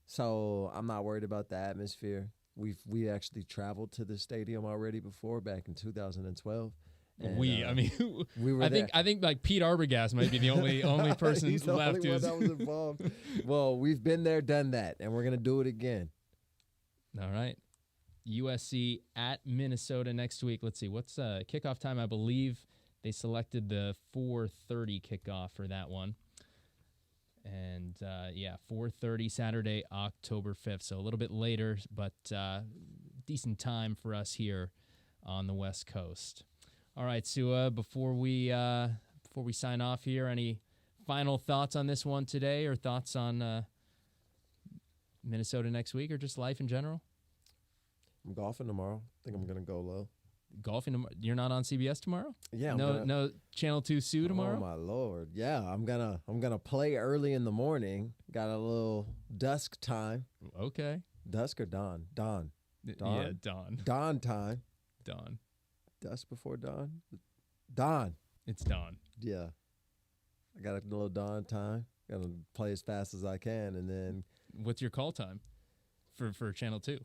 so I'm not worried about the atmosphere. We actually traveled to the stadium already before back in 2012. And, we were there. I think like Pete Arbogast might be the only person He's the left only one that was involved. Well, we've been there, done that, and we're gonna do it again. All right, USC at Minnesota next week. Let's see what's kickoff time. I believe they selected the 4:30 kickoff for that one, and 4:30 Saturday, October 5th. So a little bit later, but decent time for us here on the West Coast. All right, Sua, before we sign off here, any final thoughts on this one today, or thoughts on Minnesota next week, or just life in general? I'm golfing tomorrow. I think I'm going to go low. Golfing tomorrow? You're not on CBS tomorrow? Yeah. No Channel 2 Sue tomorrow? Oh, my Lord. Yeah, I'm gonna play early in the morning. Got a little dusk time. Okay. Dusk or dawn? Dawn. Yeah, dawn. Dawn time. Dawn. Dusk before dawn? Dawn. It's dawn. Yeah. I got a little dawn time. Got to play as fast as I can, and then. What's your call time for Channel 2?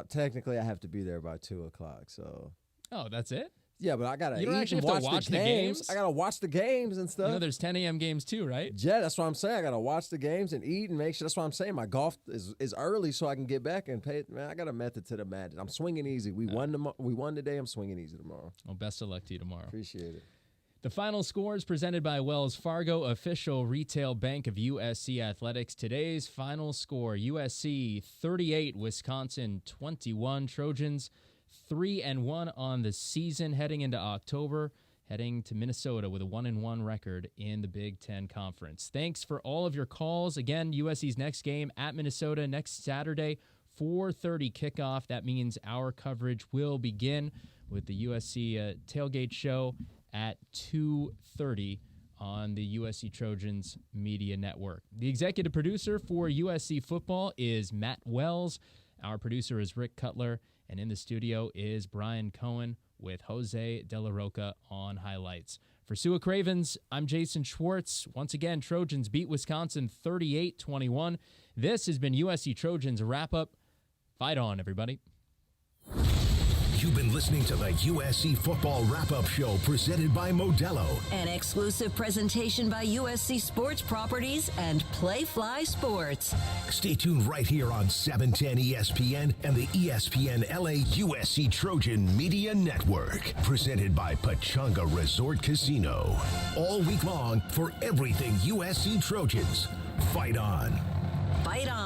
Technically, I have to be there by 2 o'clock. So. Oh, that's it? Yeah, but I gotta you don't eat actually and have to watch the games. I gotta watch the games and stuff. You know, there's 10 a.m. games too, right? Yeah, that's what I'm saying. I gotta watch the games and eat and make sure. That's what I'm saying. My golf is early, so I can get back and pay it. Man, I got a method to the madness. I'm swinging easy. We won today. I'm swinging easy tomorrow. Well, best of luck to you tomorrow. Appreciate it. The final score is presented by Wells Fargo, official retail bank of USC Athletics. Today's final score: USC 38, Wisconsin 21. Trojans 3-1 on the season, heading into October, heading to Minnesota with a 1-1 record in the Big Ten Conference. Thanks for all of your calls. Again, USC's next game at Minnesota next Saturday, 4:30 kickoff. That means our coverage will begin with the USC tailgate show at 2:30 on the USC Trojans Media Network. The executive producer for USC football is Matt Wells. Our producer is Rick Cutler. And in the studio is Brian Cohen. with Jose De La Roca on highlights. For Sua Cravens, I'm Jason Schwartz. Once again, Trojans beat Wisconsin 38-21. This has been USC Trojans Wrap-Up. Fight on, everybody. You've been listening to the USC Football Wrap-Up Show presented by Modelo. An exclusive presentation by USC Sports Properties and Playfly Sports. Stay tuned right here on 710 ESPN and the ESPN LA USC Trojan Media Network. Presented by Pechanga Resort Casino. All week long for everything USC Trojans. Fight on. Fight on.